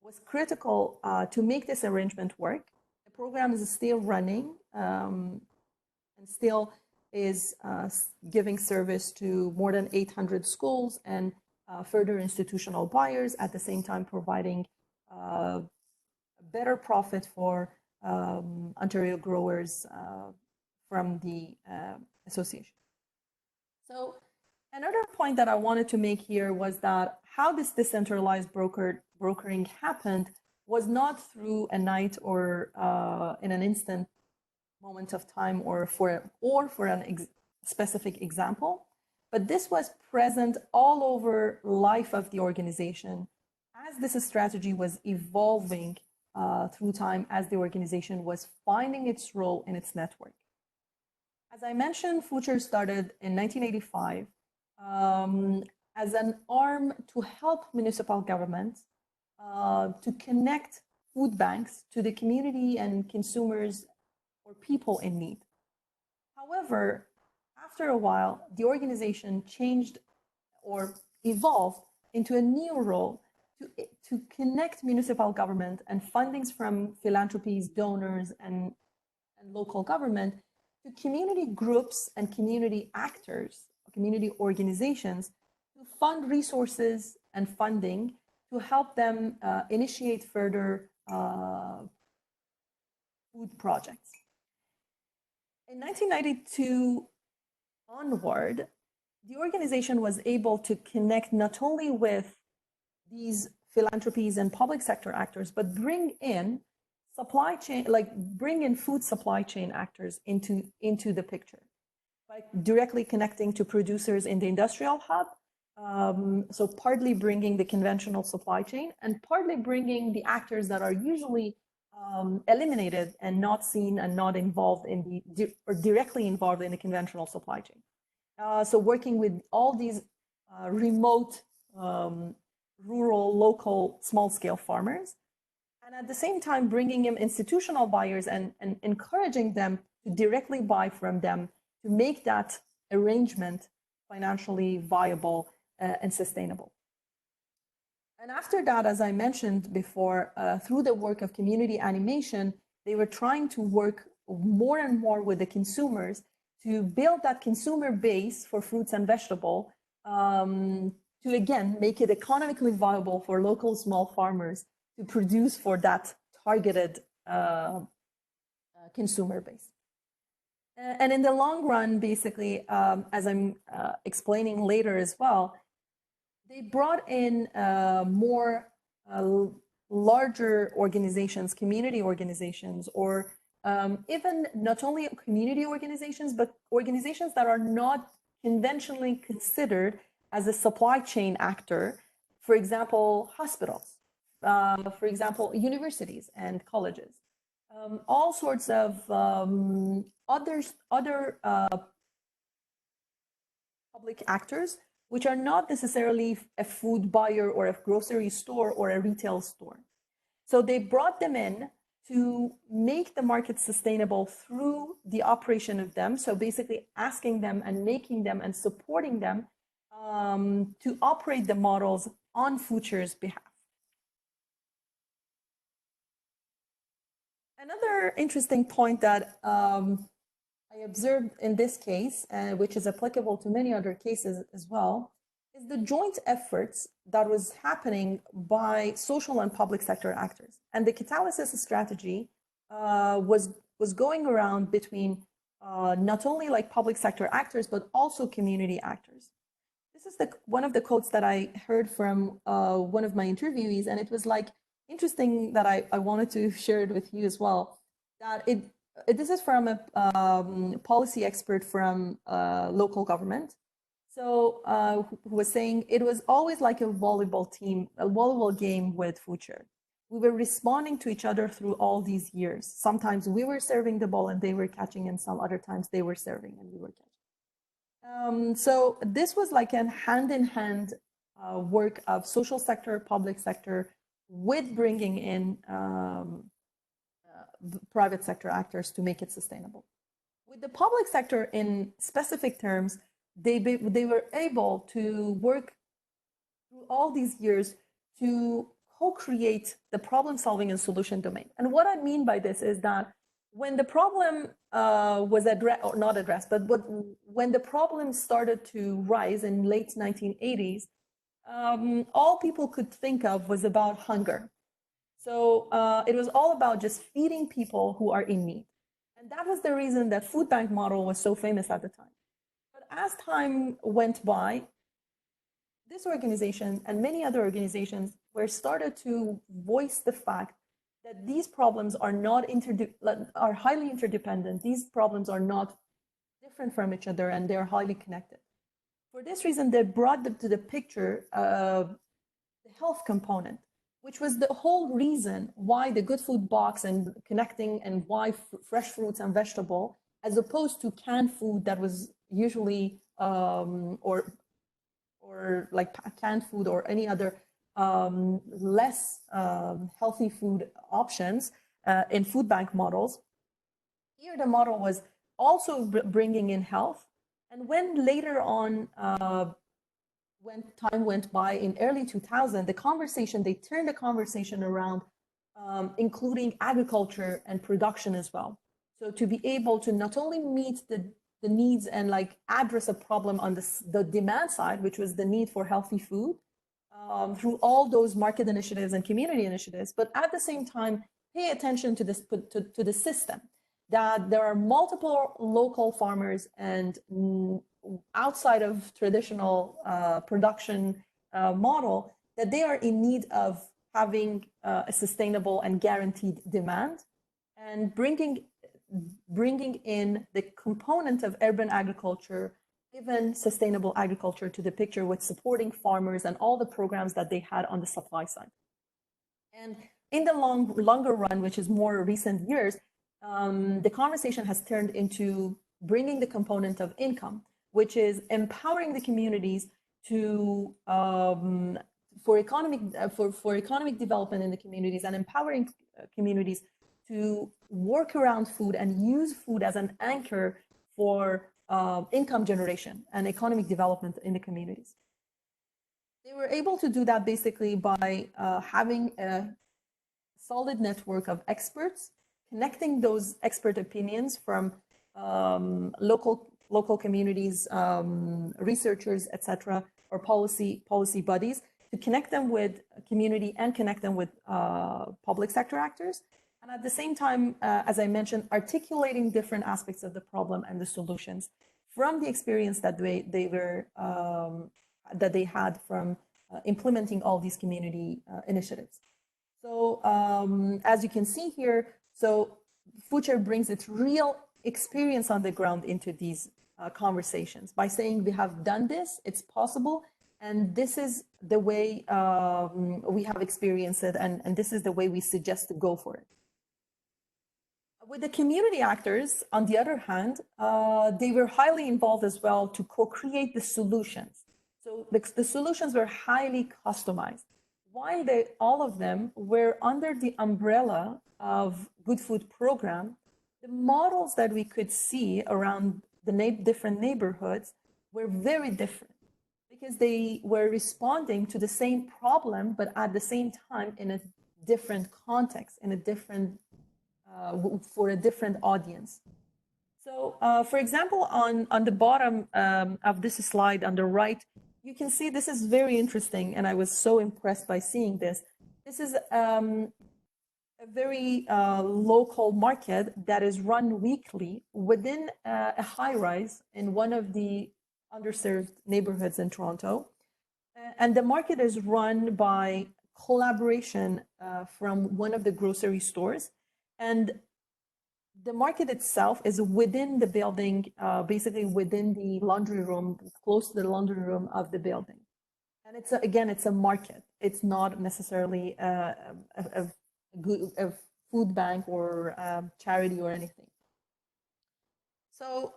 was critical to make this arrangement work. The program is still running and still is giving service to more than 800 schools and further institutional buyers, at the same time providing better profit for Ontario growers from the association. So another point that I wanted to make here was that how this decentralized brokering happened was not through a night or in an instant moment of time or for a specific example, but this was present all over life of the organization as this strategy was evolving through time, as the organization was finding its role in its network. As I mentioned, Future started in 1985 as an arm to help municipal governments to connect food banks to the community and consumers or people in need. However, after a while, the organization changed or evolved into a new role to connect municipal government and fundings from philanthropies, donors, and local government to community groups and community actors, community organizations, to fund resources and funding to help them initiate further food projects. In 1992 onward, the organization was able to connect not only with these philanthropies and public sector actors, but bring in supply chain, bring in food supply chain actors into the picture by directly connecting to producers in the industrial hub. So partly bringing the conventional supply chain and partly bringing the actors that are usually eliminated and not seen and not involved in or directly involved in the conventional supply chain. So working with all these remote, rural, local, small-scale farmers, and at the same time bringing in institutional buyers and encouraging them to directly buy from them to make that arrangement financially viable and sustainable. And after that, as I mentioned before, through the work of community animation, they were trying to work more and more with the consumers to build that consumer base for fruits and vegetables, to again make it economically viable for local small farmers to produce for that targeted consumer base. And in the long run, basically, as I'm explaining later as well, they brought in more larger organizations, community organizations, or even not only community organizations, but organizations that are not conventionally considered as a supply chain actor. For example, hospitals, for example, universities and colleges, all sorts of other public actors, which are not necessarily a food buyer or a grocery store or a retail store. So they brought them in to make the market sustainable through the operation of them. So basically asking them and making them and supporting them to operate the models on Future's behalf. Another interesting point that I observed in this case, which is applicable to many other cases as well, is the joint efforts that was happening by social and public sector actors. And the catalysis strategy was going around between not only like public sector actors, but also community actors. This is one of the quotes that I heard from one of my interviewees, and it was like interesting that I wanted to share it with you as well. That this is from a policy expert from local government. So who was saying it was always like a volleyball game with Future. We were responding to each other through all these years. Sometimes we were serving the ball and they were catching, and some other times they were serving and we were catching. So this was like a hand-in-hand work of social sector, public sector, with bringing in private sector actors to make it sustainable. With the public sector in specific terms, they were able to work through all these years to co-create the problem-solving and solution domain. And what I mean by this is that when the problem was addressed, or not addressed, but when the problem started to rise in late 1980s, all people could think of was about hunger. So it was all about just feeding people who are in need. And that was the reason that food bank model was so famous at the time. But as time went by, this organization and many other organizations were started to voice the fact that these problems are not are highly interdependent. These problems are not different from each other, and they're highly connected. For For this reason, they brought to the picture the health component, which was the whole reason why the good food box and connecting and why fresh fruits and vegetable, as opposed to canned food that was usually or like canned food or any other less healthy food options in food bank models. Here the model was also bringing in health. And when later on, when time went by in early 2000, they turned the conversation around including agriculture and production as well. So to be able to not only meet the needs and like address a problem on the demand side, which was the need for healthy food through all those market initiatives and community initiatives, but at the same time, pay attention to this, to the system, that there are multiple local farmers and outside of traditional production model, that they are in need of having a sustainable and guaranteed demand, and bringing in the component of urban agriculture, even sustainable agriculture, to the picture with supporting farmers and all the programs that they had on the supply side. And in the longer run, which is more recent years, the conversation has turned into bringing the component of income, which is empowering the communities to for economic development in the communities, and empowering communities to work around food and use food as an anchor for income generation and economic development in the communities. They were able to do that basically by having a solid network of experts, connecting those expert opinions from local communities, researchers, etc., or policy bodies, to connect them with community and connect them with public sector actors. And at the same time, as I mentioned, articulating different aspects of the problem and the solutions from the experience that they had from implementing all these community initiatives. So as you can see here, so FoodShare brings its real experience on the ground into these conversations by saying we have done this, it's possible, and this is the way we have experienced it, and this is the way we suggest to go for it. With the community actors, on the other hand, they were highly involved as well to co-create the solutions. So the solutions were highly customized. While all of them were under the umbrella of Good Food Program, the models that we could see around the different neighborhoods were very different, because they were responding to the same problem, but at the same time in a different context, in a different for a different audience. So, for example, on the bottom of this slide on the right, you can see this is very interesting, and I was so impressed by seeing this. This is a very local market that is run weekly within a high-rise in one of the underserved neighborhoods in Toronto. And the market is run by collaboration from one of the grocery stores. And the market itself is within the building, basically within the laundry room, close to the laundry room of the building. And it's it's a market. It's not necessarily a food bank or charity or anything. So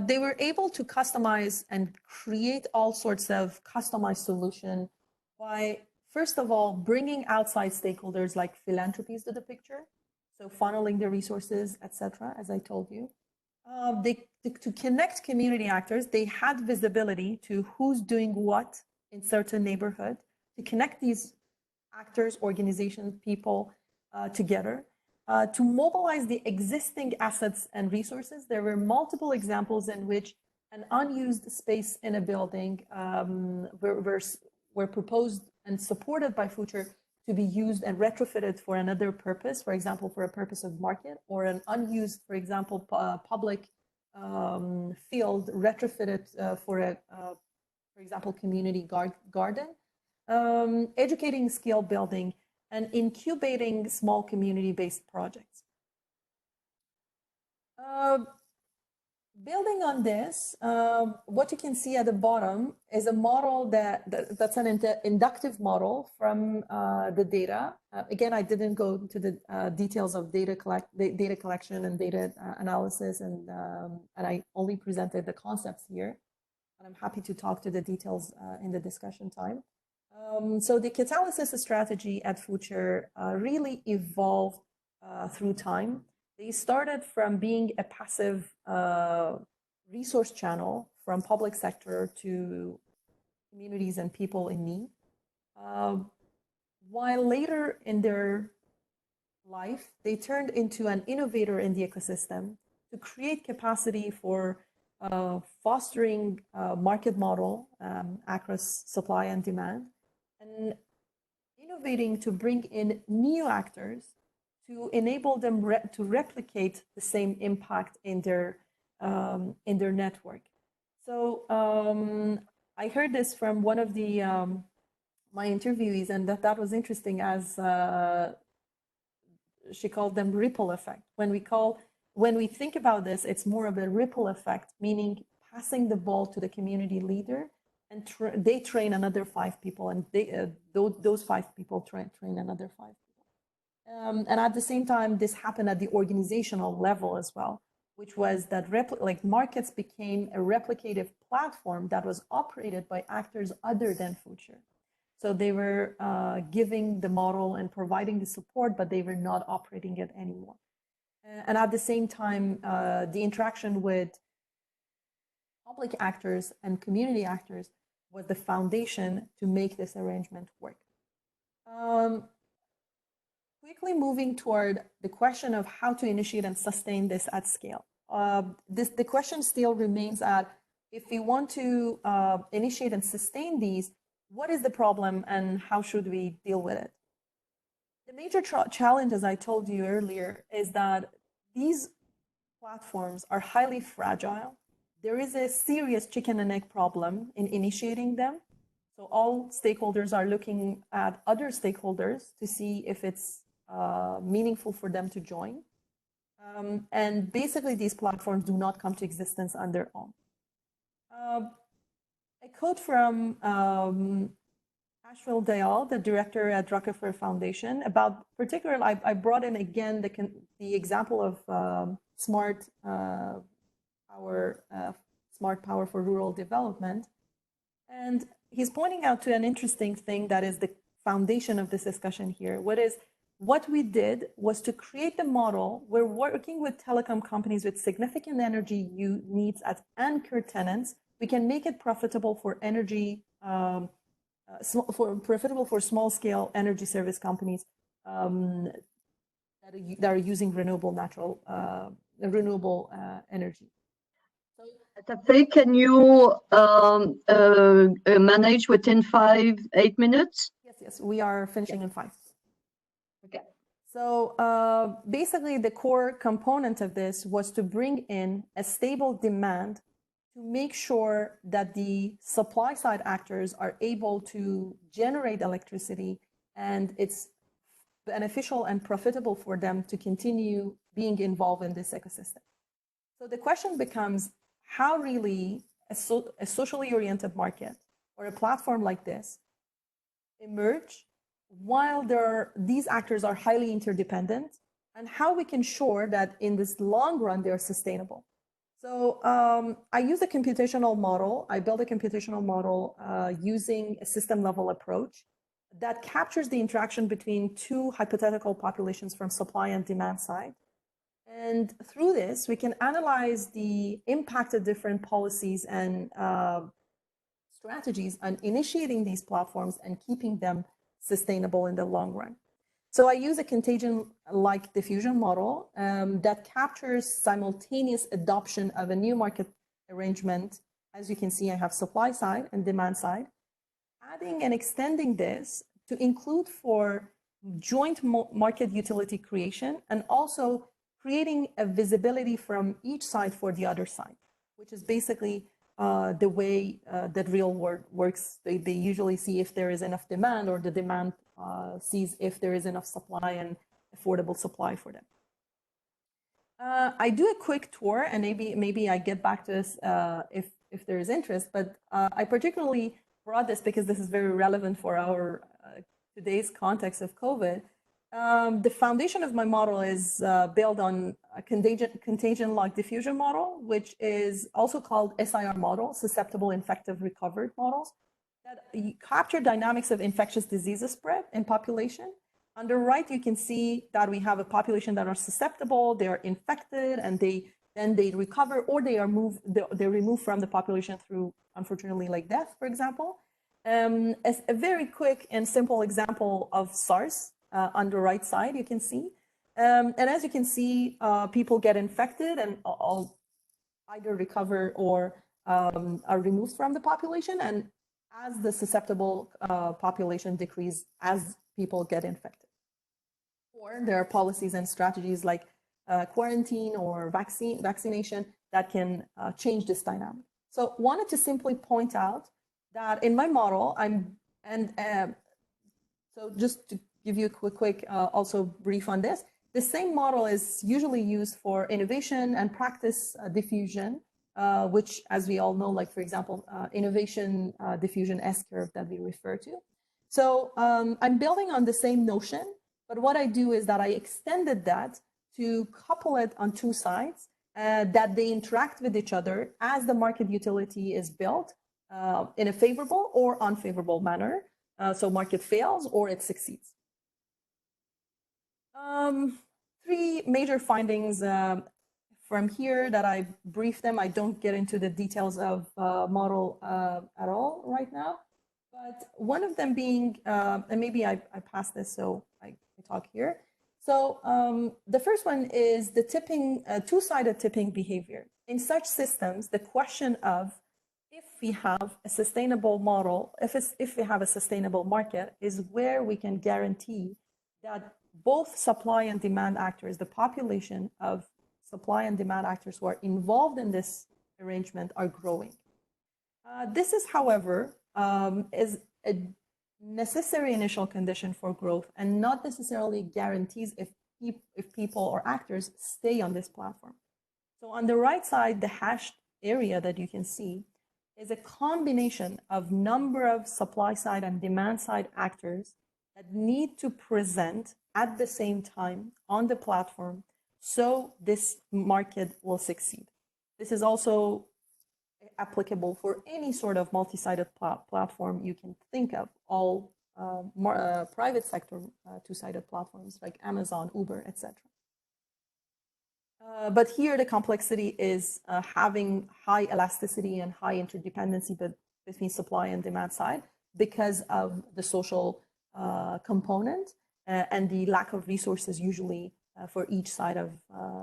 they were able to customize and create all sorts of customized solution by, first of all, bringing outside stakeholders like philanthropies to the picture. So funneling the resources, etc., as I told you. To connect community actors, they had visibility to who's doing what in certain neighborhood, to connect these actors, organizations, people together, to mobilize the existing assets and resources. There were multiple examples in which an unused space in a building were proposed and supported by FoodShare to be used and retrofitted for another purpose, for example, for a purpose of market, or an unused, for example, public field retrofitted for example, community garden, educating skill building, and incubating small community-based projects. Building on this, what you can see at the bottom is a model that's an inductive model from the data. Again, I didn't go into the details of data collection and data analysis, and I only presented the concepts here. And I'm happy to talk to the details in the discussion time. So the catalysis strategy at Future really evolved through time. They started from being a passive resource channel from public sector to communities and people in need. While later in their life, they turned into an innovator in the ecosystem to create capacity for fostering a market model across supply and demand, and innovating to bring in new actors to enable them to replicate the same impact in their network. So I heard this from one of the my interviewees, and that was interesting, as she called them ripple effect. When we think about this, it's more of a ripple effect, meaning passing the ball to the community leader, and they train another 5 people, and those 5 people train another 5 people. And at the same time, this happened at the organizational level as well, which was that markets became a replicative platform that was operated by actors other than Future. So they were giving the model and providing the support, but they were not operating it anymore. And at the same time, the interaction with public actors and community actors was the foundation to make this arrangement work. Quickly moving toward the question of how to initiate and sustain this at scale. The question still remains at, if we want to initiate and sustain these, what is the problem and how should we deal with it? The major challenge, as I told you earlier, is that these platforms are highly fragile. There is a serious chicken and egg problem in initiating them. So all stakeholders are looking at other stakeholders to see if it's meaningful for them to join. And basically, these platforms do not come to existence on their own. A quote from Ashwell Dayal, the director at Rockefeller Foundation, about particularly, I brought in again the example of smart power for rural development. And he's pointing out to an interesting thing that is the foundation of this discussion here. What we did was to create the model. We're working with telecom companies with significant energy needs as anchor tenants. We can make it profitable for profitable for small-scale energy service companies that are using renewable energy. Atefeh, can you manage within 8 minutes? Yes, we are finishing in 5. Okay. So basically, the core component of this was to bring in a stable demand to make sure that the supply side actors are able to generate electricity, and it's beneficial and profitable for them to continue being involved in this ecosystem. So the question becomes, how really a socially oriented market or a platform like this emerge while these actors are highly interdependent, and how we can ensure that in this long run they're sustainable. So I use a computational model. I built a computational model using a system level approach that captures the interaction between 2 hypothetical populations from supply and demand side. And through this, we can analyze the impact of different policies and strategies on initiating these platforms and keeping them sustainable in the long run. So I use a contagion-like diffusion model that captures simultaneous adoption of a new market arrangement. As you can see, I have supply side and demand side, adding and extending this to include for joint market utility creation, and also creating a visibility from each side for the other side, which is basically the way that real world works. They usually see if there is enough demand, or the demand sees if there is enough supply and affordable supply for them. I do a quick tour, and maybe I get back to this if there is interest. But I particularly brought this because this is very relevant for our today's context of COVID. The foundation of my model is built on a contagion log diffusion model, which is also called SIR model, susceptible, infective, recovered models, that capture dynamics of infectious diseases spread in population. On the right, you can see that we have a population that are susceptible, they are infected, and then they recover, or they're removed from the population through, unfortunately, like death, for example. As a very quick and simple example of SARS on the right side, you can see. And as you can see, people get infected and either recover or are removed from the population. And as the susceptible population decreases, as people get infected. Or there are policies and strategies like quarantine or vaccination that can change this dynamic. So wanted to simply point out that in my model, so just to give you a quick also brief on this, the same model is usually used for innovation and practice diffusion, which, as we all know, like, for example, innovation diffusion S-curve that we refer to. So I'm building on the same notion, but what I do is that I extended that to couple it on two sides, that they interact with each other as the market utility is built in a favorable or unfavorable manner. So market fails or it succeeds. Three major findings from here that I briefed them. I don't get into the details of model at all right now, but one of them being, and maybe I passed this, so I talk here. So the first one is the tipping, two-sided tipping behavior. In such systems, the question of if we have a sustainable model, if we have a sustainable market, is where we can guarantee that both supply and demand actors, the population of supply and demand actors who are involved in this arrangement, are growing. This is, however, is a necessary initial condition for growth and not necessarily guarantees if people or actors stay on this platform. So on the right side, the hashed area that you can see is a combination of number of supply side and demand side actors that need to present at the same time on the platform so this market will succeed. This is also applicable for any sort of multi-sided platform you can think of, all private sector two-sided platforms like Amazon, Uber, etc. But here the complexity is having high elasticity and high interdependency between supply and demand side because of the social component and the lack of resources usually for each side of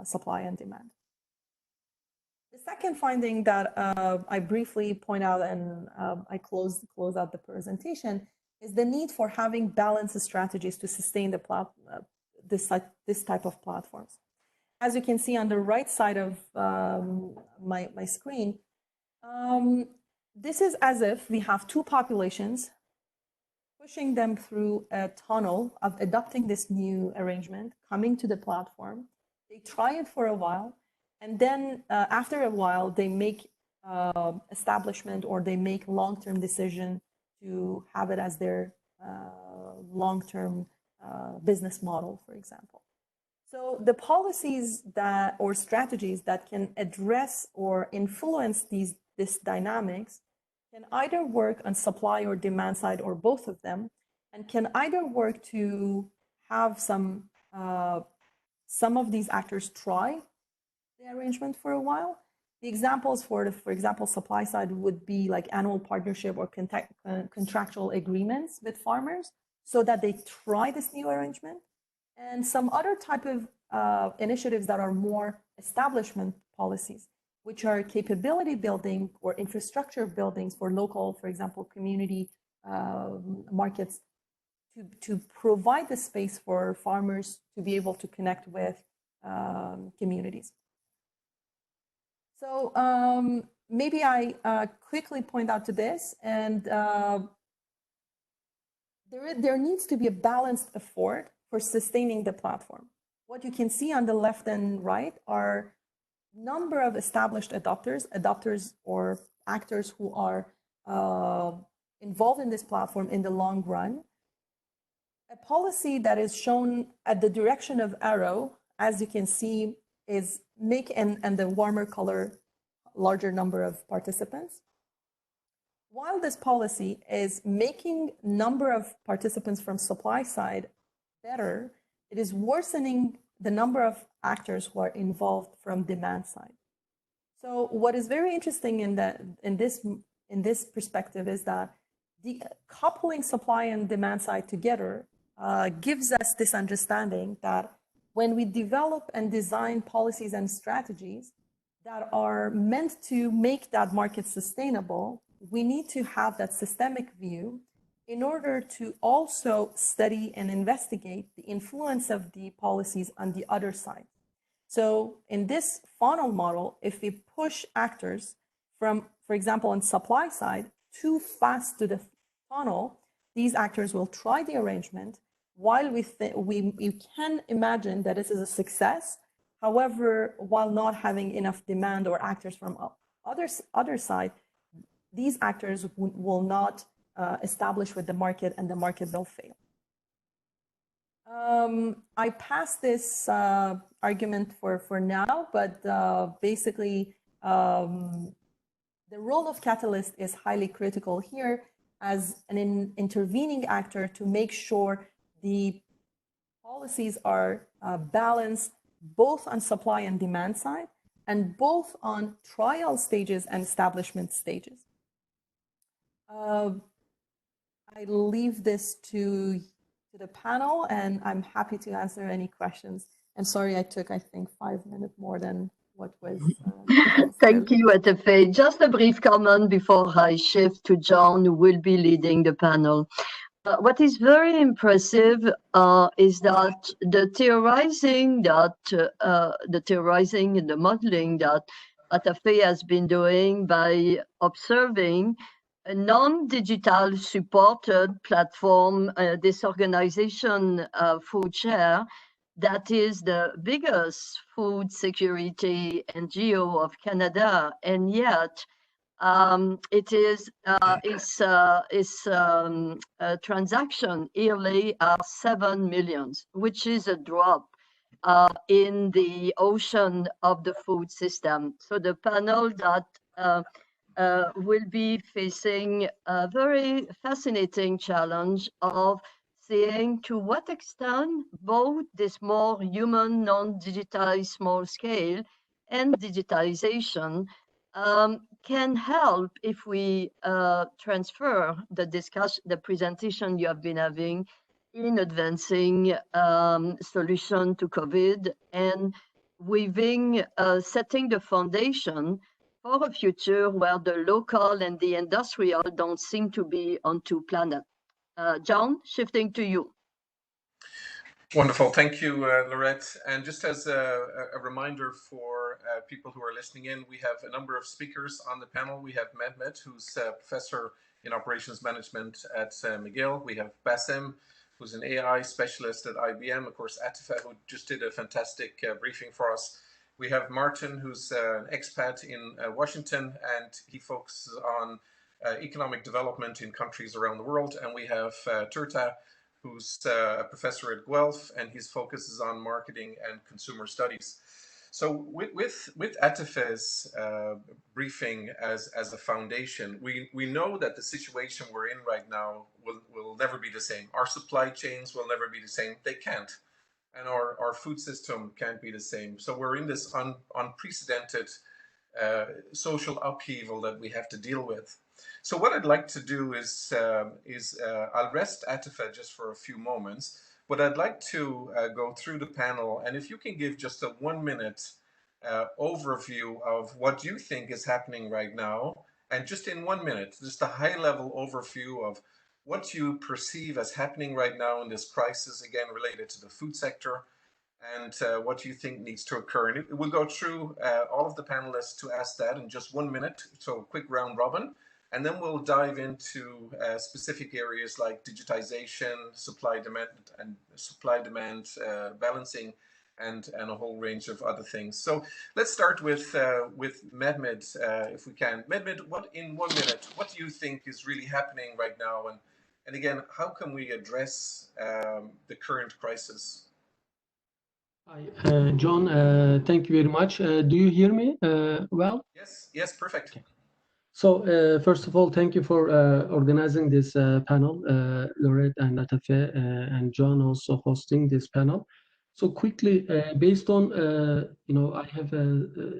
supply and demand. The second finding that I briefly point out and I close out the presentation is the need for having balanced strategies to sustain the this type of platforms. As you can see on the right side of my screen, this is as if we have two populations pushing them through a tunnel of adopting this new arrangement, coming to the platform. They try it for a while, and then after a while, they make establishment or they make long-term decision to have it as their long-term business model, for example. So the policies that or strategies that can address or influence this dynamics can either work on supply or demand side or both of them, and can either work to have some of these actors try the arrangement for a while. The examples for example, supply side would be like annual partnership or contractual agreements with farmers so that they try this new arrangement. And some other type of initiatives that are more establishment policies, which are capability building or infrastructure buildings for local, for example, community markets to provide the space for farmers to be able to connect with communities. So maybe I quickly point out to this, and there needs to be a balanced effort for sustaining the platform. what you can see on the left and right are number of established adopters or actors who are involved in this platform in the long run. A policy that is shown at the direction of arrow, as you can see, is make and the warmer color, larger number of participants. While this policy is making number of participants from supply side better, it is worsening the number of actors who are involved from demand side. So what is very interesting in this perspective is that the coupling supply and demand side together gives us this understanding that when we develop and design policies and strategies that are meant to make that market sustainable, we need to have that systemic view in order to also study and investigate the influence of the policies on the other side. So in this funnel model, if we push actors from, for example, on supply side, too fast to the funnel, these actors will try the arrangement while we can imagine that this is a success. However, while not having enough demand or actors from other side, these actors will not establish with the market and the market will fail. I pass this argument for now, but basically the role of catalyst is highly critical here as an intervening actor to make sure the policies are balanced both on supply and demand side and both on trial stages and establishment stages. I leave this to the panel, and I'm happy to answer any questions. And sorry, I took, I think, 5 minutes more than what was. Thank you, Atefeh. Just a brief comment before I shift to John, who will be leading the panel. What is very impressive is that the theorizing and the modeling that Atefeh has been doing by observing a non-digital supported platform, this organization, Food Share, that is the biggest food security NGO of Canada, and yet it is its transaction yearly are 7 million, which is a drop in the ocean of the food system. So the panel that will be facing a very fascinating challenge of seeing to what extent both this more human, non-digitized small scale and digitalization can help if we transfer the presentation you have been having in advancing solution to COVID and setting the foundation for a future where the local and the industrial don't seem to be on two planets. John, shifting to you. Wonderful. Thank you, Laurette. And just as a reminder for people who are listening in, we have a number of speakers on the panel. We have Mehmet, who's a professor in operations management at McGill. We have Bassem, who's an AI specialist at IBM. Of course, Atefeh, who just did a fantastic briefing for us. We have Martin, who's an expat in Washington, and he focuses on economic development in countries around the world. And we have Turta, who's a professor at Guelph, and his focus is on marketing and consumer studies. So with Atefeh's briefing as a foundation, we know that the situation we're in right now will never be the same. Our supply chains will never be the same. They can't. And our food system can't be the same. So we're in this unprecedented social upheaval that we have to deal with. So what I'd like to do is I'll rest Atefeh just for a few moments, but I'd like to go through the panel, and if you can give just a 1-minute overview of what you think is happening right now, and just in 1 minute, just a high-level overview of what you perceive as happening right now in this crisis, again, related to the food sector, and what you think needs to occur. And we'll go through all of the panelists to ask that in just 1 minute, so a quick round robin. And then we'll dive into specific areas like digitization, supply demand balancing, and a whole range of other things. So let's start with Mehmet, if we can. Mehmet, in 1 minute, what do you think is really happening right now? And again, how can we address the current crisis? Hi, John, thank you very much. Do you hear me well? Yes, perfect. Okay. So first of all, thank you for organizing this panel, Lorette and Atefeh, and John also hosting this panel. So quickly, based on, I have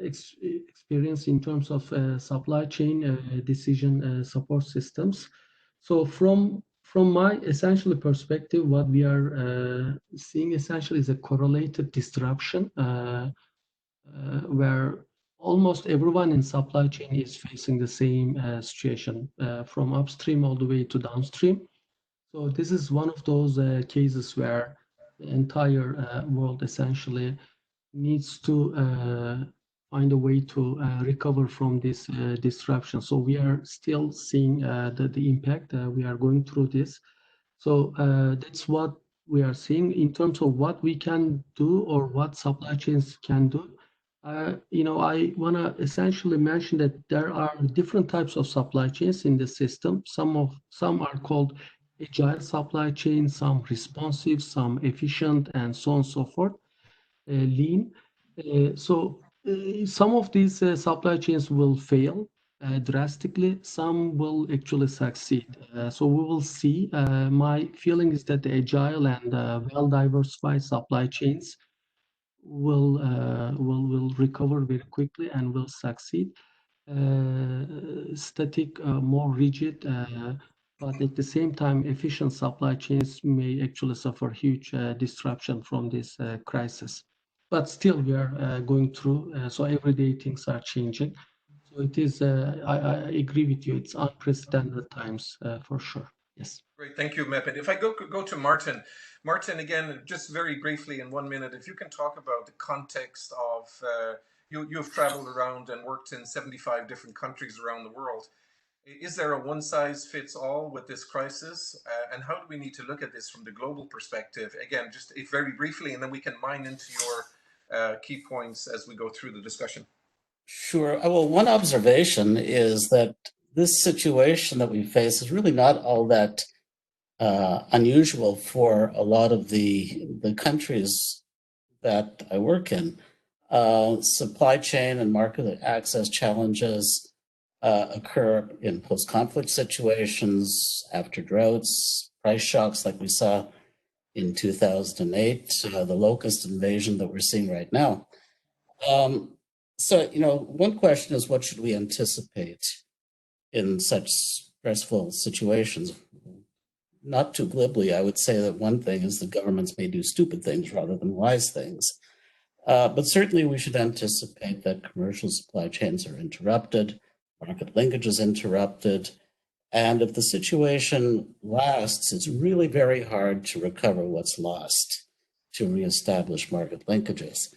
experience in terms of supply chain decision support systems. So from my essentially perspective, what we are seeing essentially is a correlated disruption where almost everyone in supply chain is facing the same situation from upstream all the way to downstream. So this is one of those cases where the entire world essentially needs to find a way to recover from this disruption. So we are still seeing the impact. We are going through this. So that's what we are seeing in terms of what we can do or what supply chains can do. I want to essentially mention that there are different types of supply chains in the system. Some are called agile supply chains, some responsive, some efficient, and so on and so forth, lean. Some of these supply chains will fail drastically. Some will actually succeed. So we will see. My feeling is that the agile and well-diversified supply chains will recover very quickly and will succeed. Static, more rigid, but at the same time, efficient supply chains may actually suffer huge disruption from this crisis. But still, we are going through. So every day things are changing. So it is. I agree with you. It's unprecedented times for sure. Yes. Great, thank you, Mehmet. If I go to Martin. Martin, again, just very briefly in 1 minute, if you can talk about the context of, you've traveled around and worked in 75 different countries around the world. Is there a one-size-fits-all with this crisis? And how do we need to look at this from the global perspective? Again, just very briefly, and then we can mine into your key points as we go through the discussion. Sure. Well, one observation is that this situation that we face is really not all that unusual for a lot of the countries that I work in. Supply chain and market access challenges occur in post-conflict situations, after droughts, price shocks like we saw in 2008, the locust invasion that we're seeing right now. So, one question is, what should we anticipate in such stressful situations? Not too glibly, I would say that one thing is that governments may do stupid things rather than wise things. But certainly we should anticipate that commercial supply chains are interrupted, market linkage is interrupted, and if the situation lasts, it's really very hard to recover what's lost, to reestablish market linkages.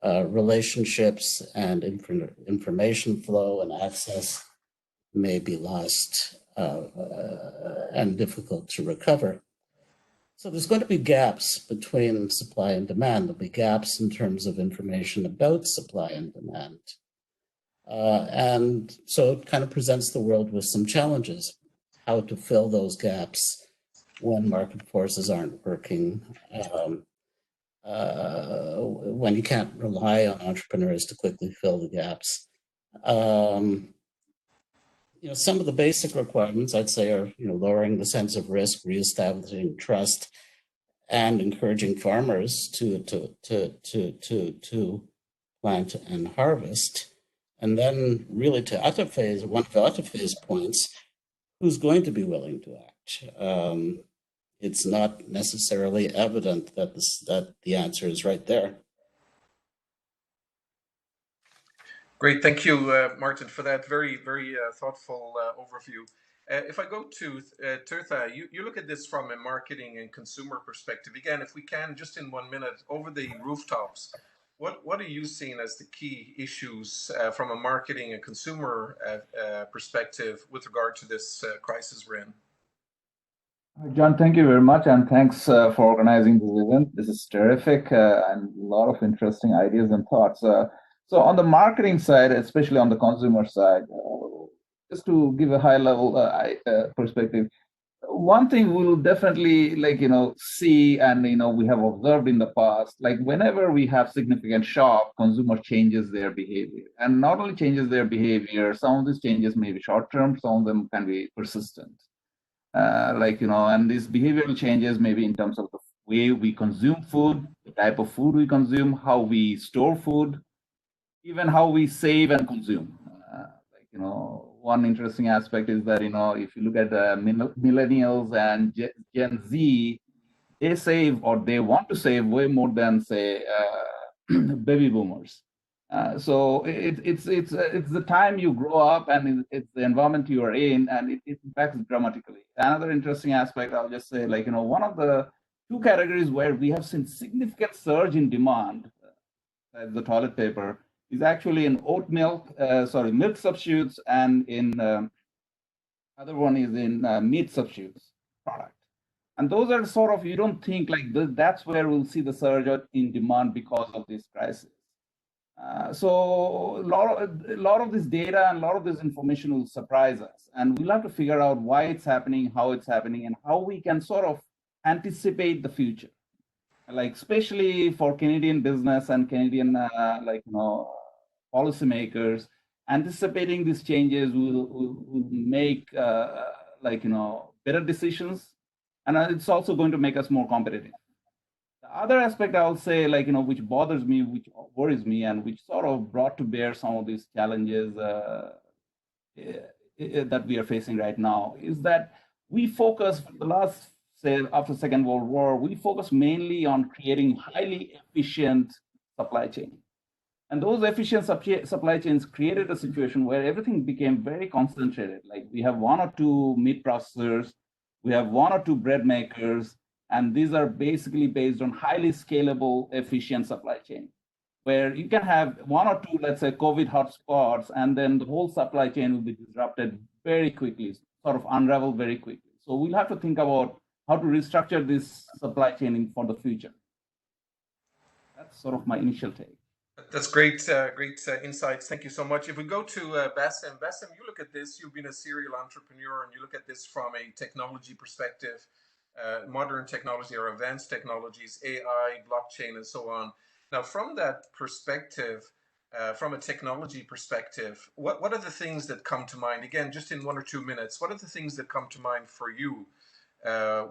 Relationships and information flow and access may be lost and difficult to recover. So there's going to be gaps between supply and demand. There'll be gaps in terms of information about supply and demand. And so it kind of presents the world with some challenges, how to fill those gaps when market forces aren't working, when you can't rely on entrepreneurs to quickly fill the gaps. Some of the basic requirements, I'd say, are lowering the sense of risk, reestablishing trust, and encouraging farmers to plant and harvest. And then, really, to Atefeh's, one of Atefeh's points, who's going to be willing to act? It's not necessarily evident that the answer is right there. Great, thank you, Martin, for that very, very thoughtful overview. If I go to Tirtha, you look at this from a marketing and consumer perspective. Again, if we can, just in 1 minute, over the rooftops, what are you seeing as the key issues from a marketing and consumer perspective with regard to this crisis we're in? John, thank you very much, and thanks for organizing this event. This is terrific and a lot of interesting ideas and thoughts. So on the marketing side, especially on the consumer side, just to give a high level perspective, one thing we'll definitely see, and we have observed in the past, like whenever we have significant shock, consumer changes their behavior, and not only changes their behavior, some of these changes may be short term, some of them can be persistent. And these behavioral changes maybe in terms of the way we consume food, the type of food we consume, how we store food, even how we save and consume. One interesting aspect is that, if you look at the millennials and Gen Z, they save, or they want to save way more than, say, baby boomers. So it's the time you grow up, and it's the environment you are in, and it impacts dramatically. Another interesting aspect, I'll just say, one of the two categories where we have seen significant surge in demand, as the toilet paper, is actually in milk substitutes, and in other one is in meat substitutes product. And those are sort of, you don't think that's where we'll see the surge in demand because of this crisis. So a lot of this data and a lot of this information will surprise us, and we'll have to figure out why it's happening, how it's happening, and how we can sort of anticipate the future. Especially for Canadian business and Canadian policymakers, anticipating these changes will make better decisions, and it's also going to make us more competitive. The other aspect I would say, which bothers me, which worries me, and which sort of brought to bear some of these challenges that we are facing right now, is that we focus for the last, say, after Second World War, we focus mainly on creating highly efficient supply chain. And those efficient supply chains created a situation where everything became very concentrated. Like we have one or two meat processors, we have one or two bread makers, and these are basically based on highly scalable, efficient supply chain, where you can have one or two, let's say, COVID hotspots, and then the whole supply chain will be disrupted very quickly, sort of unravel very quickly. So we'll have to think about how to restructure this supply chain for the future. That's sort of my initial take. That's great, great insights. Thank you so much. If we go to Bassem, you look at this, you've been a serial entrepreneur, and you look at this from a technology perspective, modern technology or advanced technologies, AI, blockchain, and so on. Now, from that perspective, from a technology perspective, what are the things that come to mind? Again, just in 1 or 2 minutes, what are the things that come to mind for you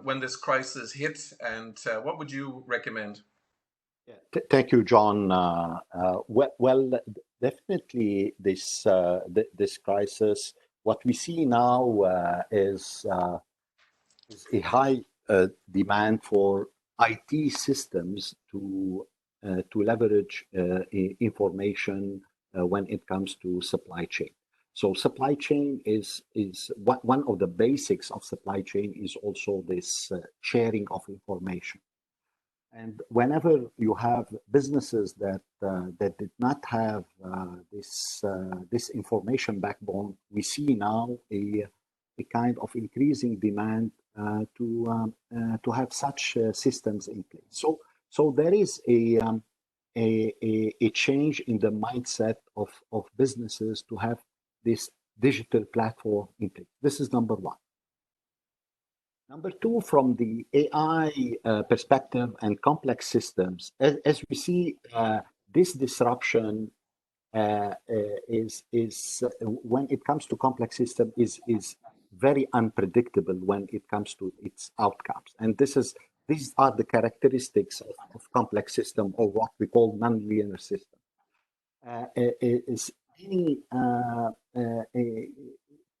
when this crisis hit, and what would you recommend? Thank you, John. Well, definitely this this crisis. What we see now is a high demand for IT systems to leverage information when it comes to supply chain. So supply chain is one of the basics of supply chain is also this sharing of information. And whenever you have businesses that did not have this information backbone, we see now a kind of increasing demand to have such systems in place. So there is a change in the mindset of businesses to have this digital platform in place. This is number one. Number two, from the AI perspective and complex systems, as we see, this disruption is when it comes to complex system is very unpredictable when it comes to its outcomes. And these are the characteristics of complex system, or what we call nonlinear system.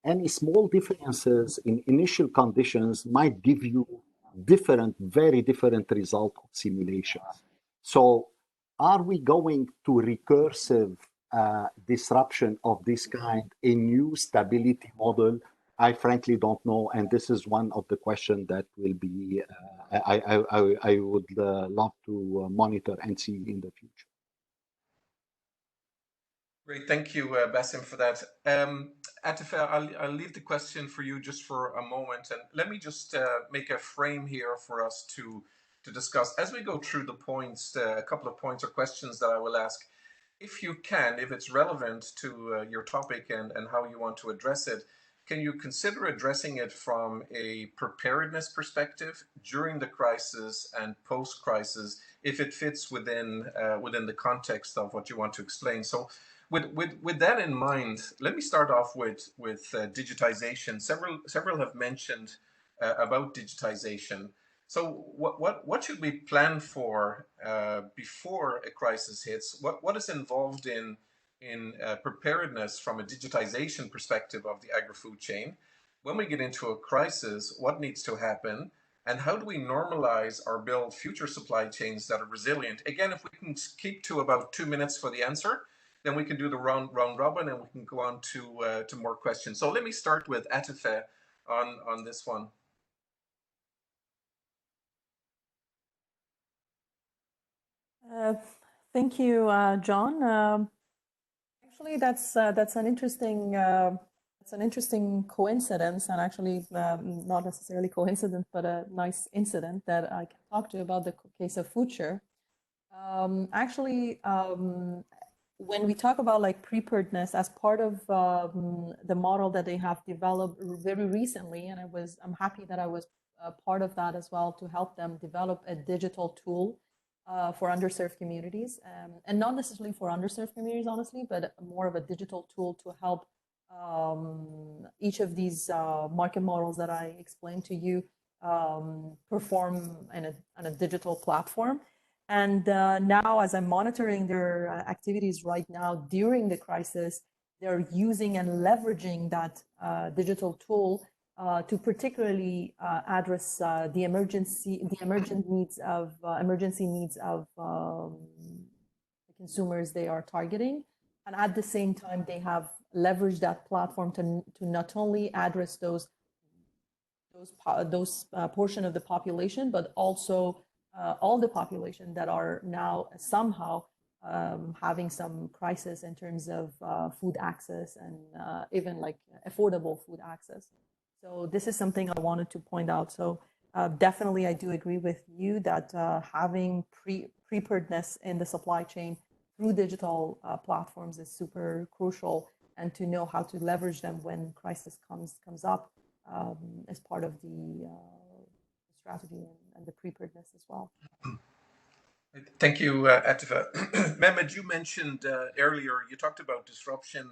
Any small differences in initial conditions might give you very different result of simulations. So are we going to recursive disruption of this kind, a new stability model? I frankly don't know, and this is one of the questions that will be I would love to monitor and see in the future. Great, thank you, Basim, for that. Atefeh, I'll leave the question for you just for a moment, and let me just make a frame here for us to discuss as we go through the points. A couple of points or questions that I will ask. If you can, if it's relevant to your topic and how you want to address it, can you consider addressing it from a preparedness perspective during the crisis and post-crisis, if it fits within the context of what you want to explain? So, with that in mind, let me start off with digitization. Several have mentioned about digitization. So what should we plan for before a crisis hits? What is involved in preparedness from a digitization perspective of the agri-food chain? When we get into a crisis, what needs to happen? And how do we normalize or build future supply chains that are resilient? Again, if we can keep to about 2 minutes for the answer, then we can do the round robin and we can go on to more questions. So let me start with Atefeh on this one. Thank you, John. Actually, that's an interesting coincidence, and actually not necessarily coincidence, but a nice incident that I can talk to you about the case of Future. When we talk about like preparedness as part of the model that they have developed very recently, and I'm happy that I was part of that as well to help them develop a digital tool for underserved communities, and not necessarily for underserved communities, honestly, but more of a digital tool to help each of these market models that I explained to you perform on a digital platform. And now, as I'm monitoring their activities right now during the crisis, they're using and leveraging that digital tool to particularly address the emergency needs of the consumers they are targeting, and at the same time, they have leveraged that platform to not only address those portion of the population, but also all the population that are now somehow having some crisis in terms of food access and even like affordable food access. So this is something I wanted to point out. So definitely, I do agree with you that having preparedness in the supply chain through digital platforms is super crucial, and to know how to leverage them when crisis comes up as part of the strategy and the preparedness as well. Thank you, Atefeh. Mehmet, you mentioned earlier, you talked about disruption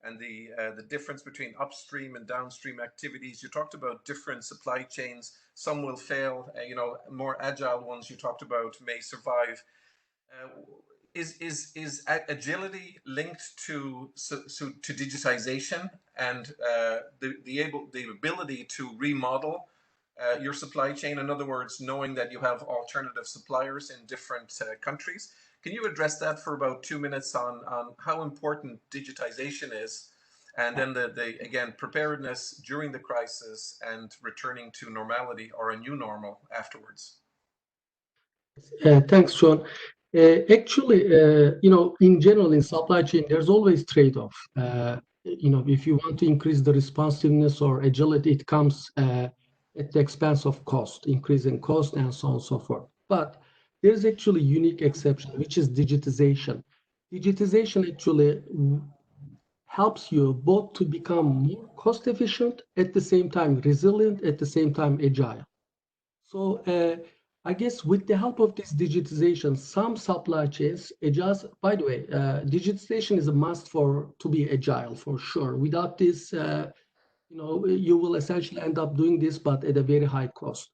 and the difference between upstream and downstream activities. You talked about different supply chains. Some will fail, more agile ones you talked about may survive. Is agility linked to digitization and the ability to remodel your supply chain? In other words, knowing that you have alternative suppliers in different countries. Can you address that for about 2 minutes on how important digitization is, and then again, preparedness during the crisis and returning to normality or a new normal afterwards? Thanks, Sean. Actually, in general, in supply chain, there's always trade-off. If you want to increase the responsiveness or agility, it comes at the expense of cost, increasing cost, and so on and so forth. But there's actually a unique exception, which is digitization. Digitization actually helps you both to become more cost efficient, at the same time resilient, at the same time agile. So I guess with the help of this digitization, some supply chains adjust. By the way, digitization is a must to be agile, for sure. Without this, you will essentially end up doing this, but at a very high cost.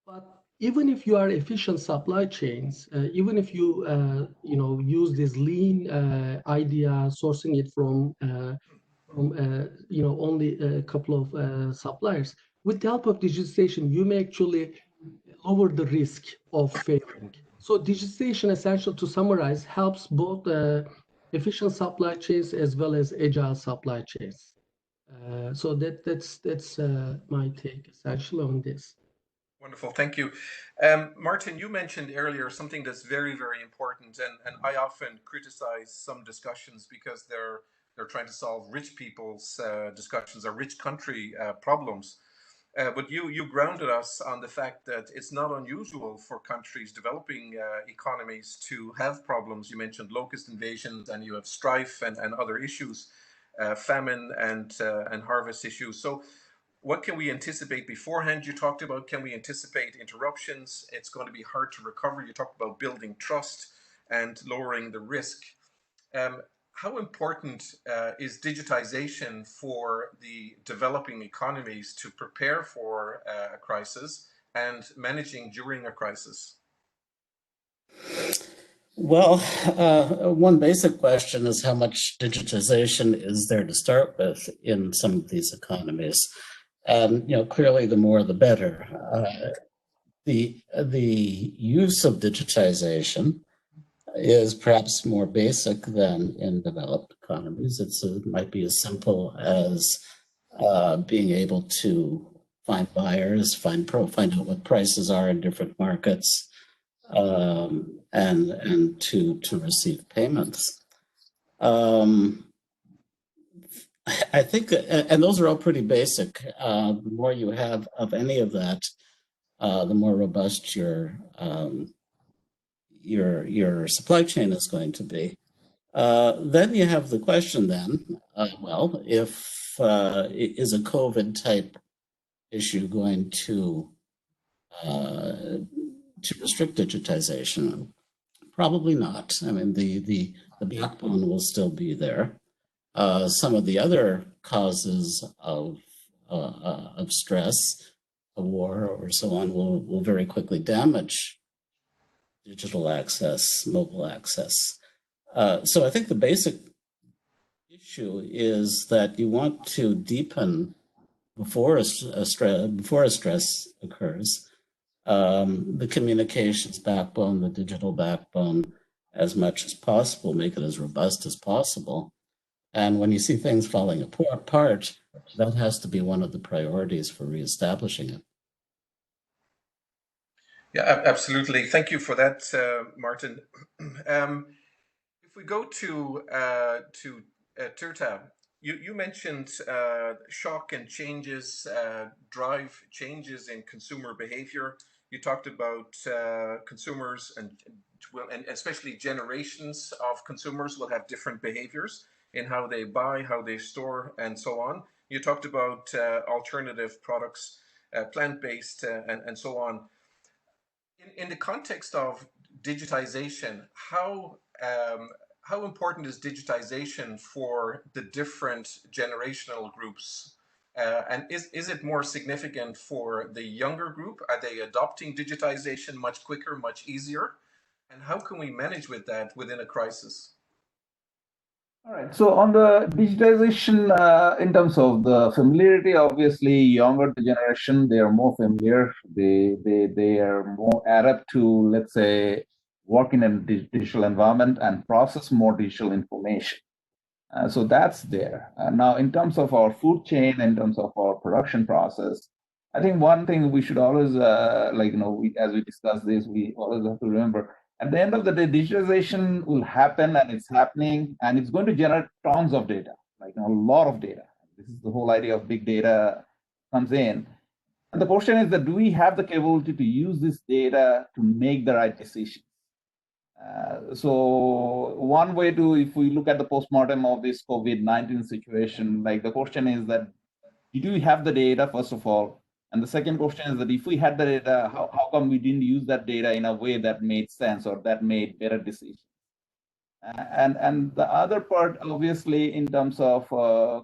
But even if you are efficient supply chains, even if you use this lean idea, sourcing it from only a couple of suppliers, with the help of digitization, you may actually lower the risk of failing. So digitization, essential to summarize, helps both efficient supply chains as well as agile supply chains. So that's my take essentially on this. Wonderful, thank you. Martin, you mentioned earlier something that's very, very important, and I often criticize some discussions because they're trying to solve rich people's discussions or rich country problems. But you grounded us on the fact that it's not unusual for countries, developing economies, to have problems. You mentioned locust invasions, and you have strife and other issues, famine and harvest issues. So what can we anticipate beforehand? You talked about, can we anticipate interruptions? It's going to be hard to recover. You talked about building trust and lowering the risk. How important is digitization for the developing economies to prepare for a crisis and managing during a crisis? Well, one basic question is how much digitization is there to start with in some of these economies? And clearly, the more the better. The use of digitization is perhaps more basic than in developed economies. It might be as simple as being able to find buyers, find out what prices are in different markets, and to receive payments. I think, and those are all pretty basic. The more you have of any of that, the more robust your supply chain is going to be. Then you have the question well, if is a COVID type issue going to restrict digitization? Probably not. I mean, the backbone will still be there. Some of the other causes of stress, a war or so on, will very quickly damage digital access, mobile access. So I think the basic issue is that you want to deepen before a stress occurs, the communications backbone, the digital backbone, as much as possible, make it as robust as possible. And when you see things falling apart, that has to be one of the priorities for reestablishing it. Yeah, absolutely. Thank you for that, Martin. If we go to Tirta, you mentioned shock and changes, drive changes in consumer behavior. You talked about consumers and especially generations of consumers will have different behaviors in how they buy, how they store, and so on. You talked about alternative products, plant-based, and so on. In the context of digitization, how important is digitization for the different generational groups? And is it more significant for the younger group? Are they adopting digitization much quicker, much easier? And how can we manage with that within a crisis? All right. So on the digitization, in terms of the familiarity, obviously younger generation, they are more familiar. They are more adept to, let's say, work in a digital environment and process more digital information. So that's there. Now, in terms of our food chain, in terms of our production process, I think one thing we should always, as we discuss this, we always have to remember, at the end of the day, digitization will happen, and it's happening, and it's going to generate tons of data, a lot of data. This is the whole idea of big data comes in. And the question is that, do we have the capability to use this data to make the right decision? So one way to, if we look at the postmortem of this COVID-19 situation, the question is that, do we have the data, first of all? And the second question is that if we had the data, how come we didn't use that data in a way that made sense or that made better decisions? And the other part, obviously, in terms of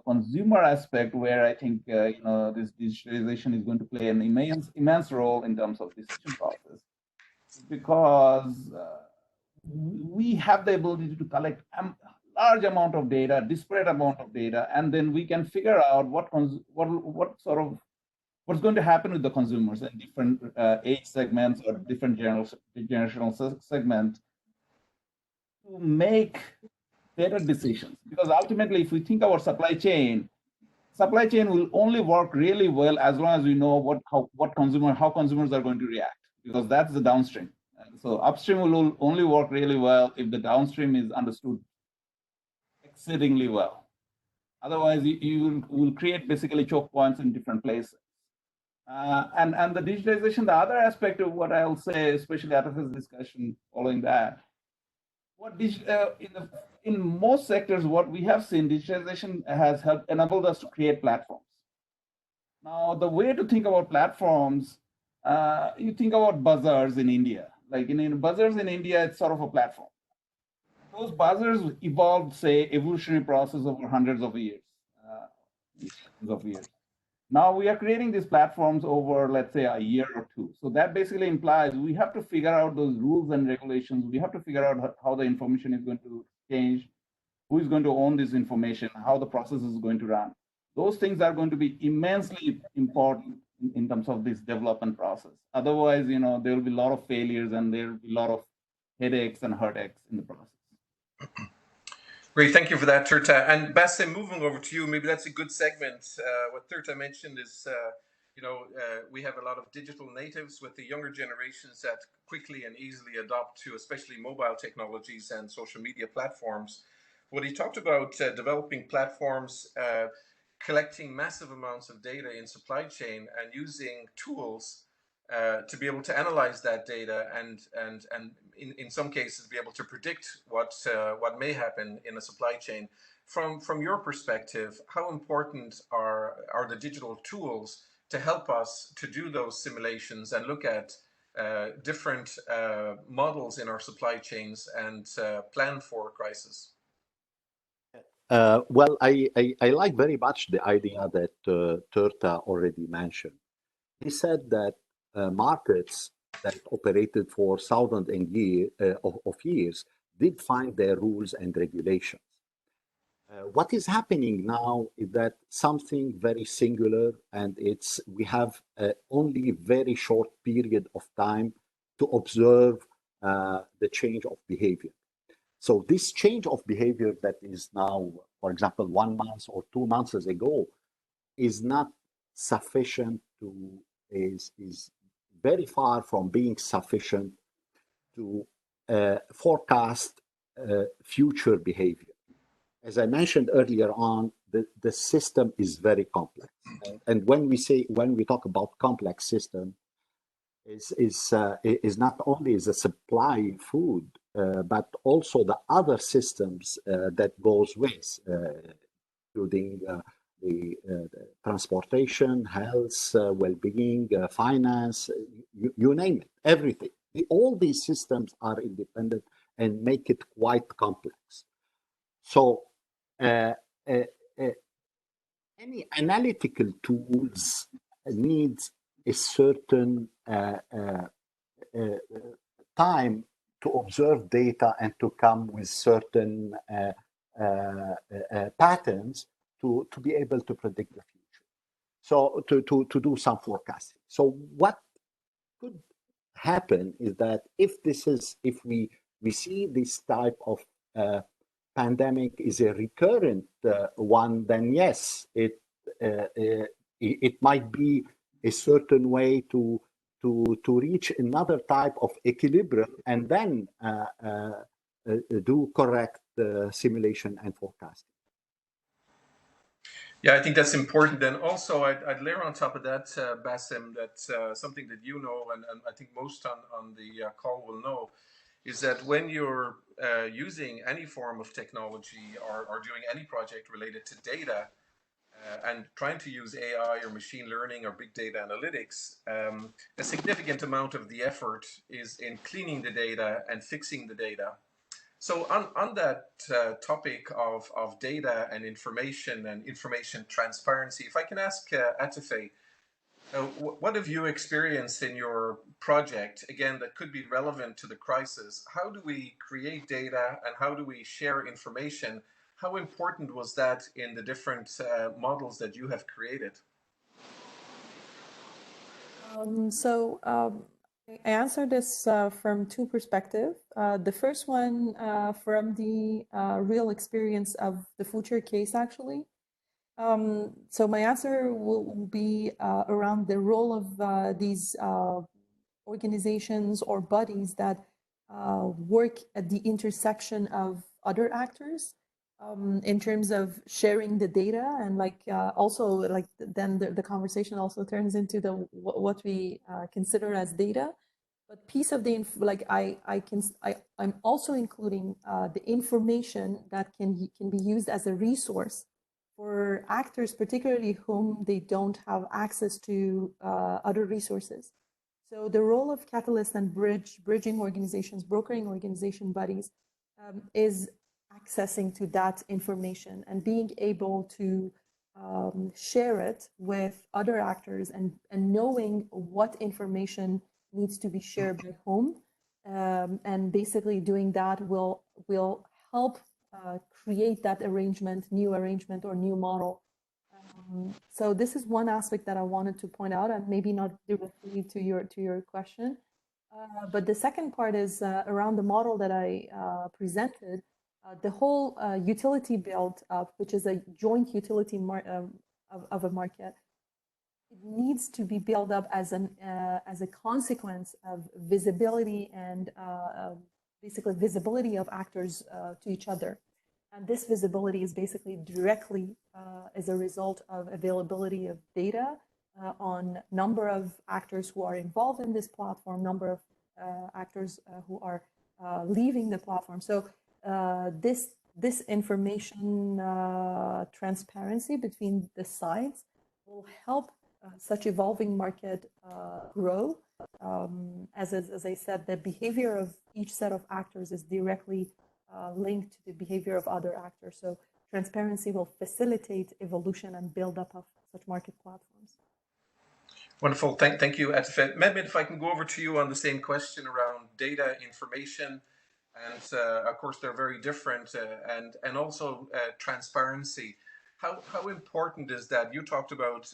consumer aspect, where I think this digitalization is going to play an immense role in terms of decision process, because we have the ability to collect a large amount of data, disparate amount of data, and then we can figure out what's going to happen with the consumers in different age segments or different generational segments to make better decisions. Because ultimately, if we think our supply chain supply chain will only work really well as long as we know how consumers are going to react, because that's the downstream. So upstream will only work really well if the downstream is understood exceedingly well. Otherwise, you will create basically choke points in different places. And the digitization, the other aspect of what I'll say, especially out of this discussion following that, in most sectors, what we have seen, digitization has enabled us to create platforms. Now, the way to think about platforms, you think about bazaars in India. Like in bazaars in India, it's sort of a platform. Those bazaars evolved, say, evolutionary process over hundreds of years. Now we are creating these platforms over, let's say, a year or two. So that basically implies we have to figure out those rules and regulations. We have to figure out how the information is going to change, who is going to own this information, how the process is going to run. Those things are going to be immensely important in terms of this development process. Otherwise, there will be a lot of failures and there will be a lot of headaches and heartaches in the process. Great, thank you for that, Tirtha. And Bassem, moving over to you, maybe that's a good segment. What Tirtha mentioned is, we have a lot of digital natives with the younger generations that quickly and easily adopt to especially mobile technologies and social media platforms. What he talked about, developing platforms, collecting massive amounts of data in supply chain and using tools to be able to analyze that data and in some cases be able to predict what may happen in a supply chain. From your perspective, how important are the digital tools to help us to do those simulations and look at different models in our supply chains and plan for a crisis? Well, I like very much the idea that Tirtha already mentioned. He said that markets that operated for thousands of years did find their rules and regulations. What is happening now is that something very singular, and we have only very short period of time to observe the change of behavior. So this change of behavior that is now, for example, 1 month or 2 months ago, is not sufficient is very far from being sufficient to forecast future behavior. As I mentioned earlier on, the system is very complex. And when we talk about complex system, is not only the supply food, but also the other systems that goes with, including the transportation, health, well-being, finance, you name it, everything. All these systems are independent and make it quite complex. So any analytical tools needs a certain time to observe data and to come with certain patterns to be able to predict the future. So to do some forecasting. So what could happen is that if we see this type of pandemic is a recurrent one, then yes, it might be a certain way to reach another type of equilibrium and then do correct simulation and forecasting. Yeah, I think that's important. And also, I'd layer on top of that, Bassem, that something that you know, and I think most on the call will know, is that when you're using any form of technology or doing any project related to data and trying to use AI or machine learning or big data analytics, a significant amount of the effort is in cleaning the data and fixing the data. So on that topic of data and information transparency, if I can ask Atefeh, what have you experienced in your project, again, that could be relevant to the crisis? How do we create data and how do we share information? How important was that in the different models that you have created? I answer this from two perspectives. The first one from the real experience of the future case, actually. So my answer will be around the role of these organizations or bodies that work at the intersection of other actors in terms of sharing the data, and also then the conversation also turns into what we consider as data. But piece of the I'm also including the information that can be used as a resource for actors, particularly whom they don't have access to other resources. So the role of catalyst and bridging organizations, brokering organization bodies, is accessing to that information and being able to share it with other actors and knowing what information needs to be shared by whom. And basically doing that will help create that new arrangement or new model. So this is one aspect that I wanted to point out, and maybe not directly to your question. But the second part is around the model that I presented. The whole utility build up, which is a joint utility of a market, it needs to be built up as a consequence of visibility and basically visibility of actors to each other. And this visibility is basically directly as a result of availability of data on number of actors who are involved in this platform, number of actors who are leaving the platform. So this information transparency between the sides will help such evolving market grow. As I said, the behavior of each set of actors is directly linked to the behavior of other actors. So transparency will facilitate evolution and build up of such market platforms. Wonderful. Thank you, Atefeh. Mehmet, if I can go over to you on the same question around data, information, and of course they're very different, and also transparency. How important is that? You talked about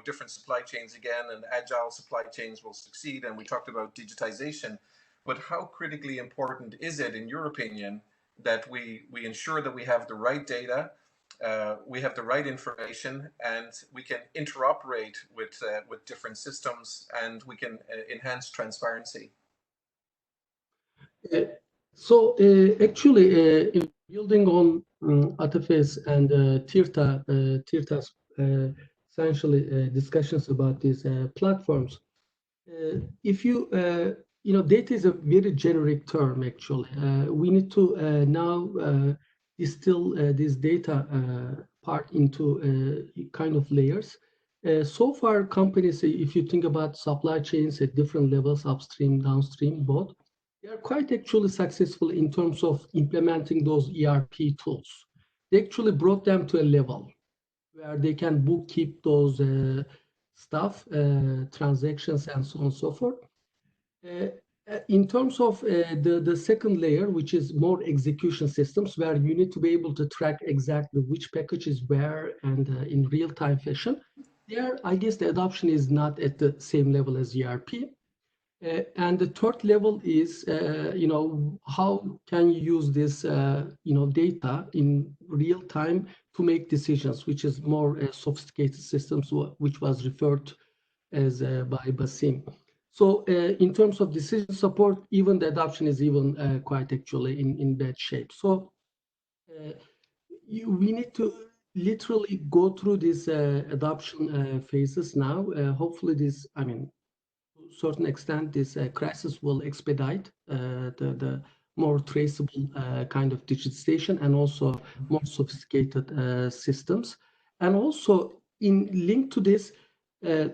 different supply chains again, and agile supply chains will succeed, and we talked about digitization. But how critically important is it, in your opinion, that we ensure that we have the right data, we have the right information, and we can interoperate with different systems, and we can enhance transparency? So actually, building on Atefeh's and Tirta's essentially discussions about these platforms, if you data is a very generic term. Actually, we need to now distill this data part into kind of layers. So far, companies, if you think about supply chains at different levels, upstream, downstream, both, they are quite actually successful in terms of implementing those ERP tools. They actually brought them to a level where they can bookkeep those stuff, transactions, and so on and so forth. In terms of the second layer, which is more execution systems, where you need to be able to track exactly which package is where and in real-time fashion, there, I guess the adoption is not at the same level as ERP. And the third level is, how can you use this, data in real time to make decisions, which is more sophisticated systems, which was referred as by Basim. So in terms of decision support, even the adoption is even quite actually in bad shape. So we need to literally go through these adoption phases now. Hopefully this, to a certain extent, this crisis will expedite the more traceable kind of digitization and also more sophisticated systems. And also in link to this,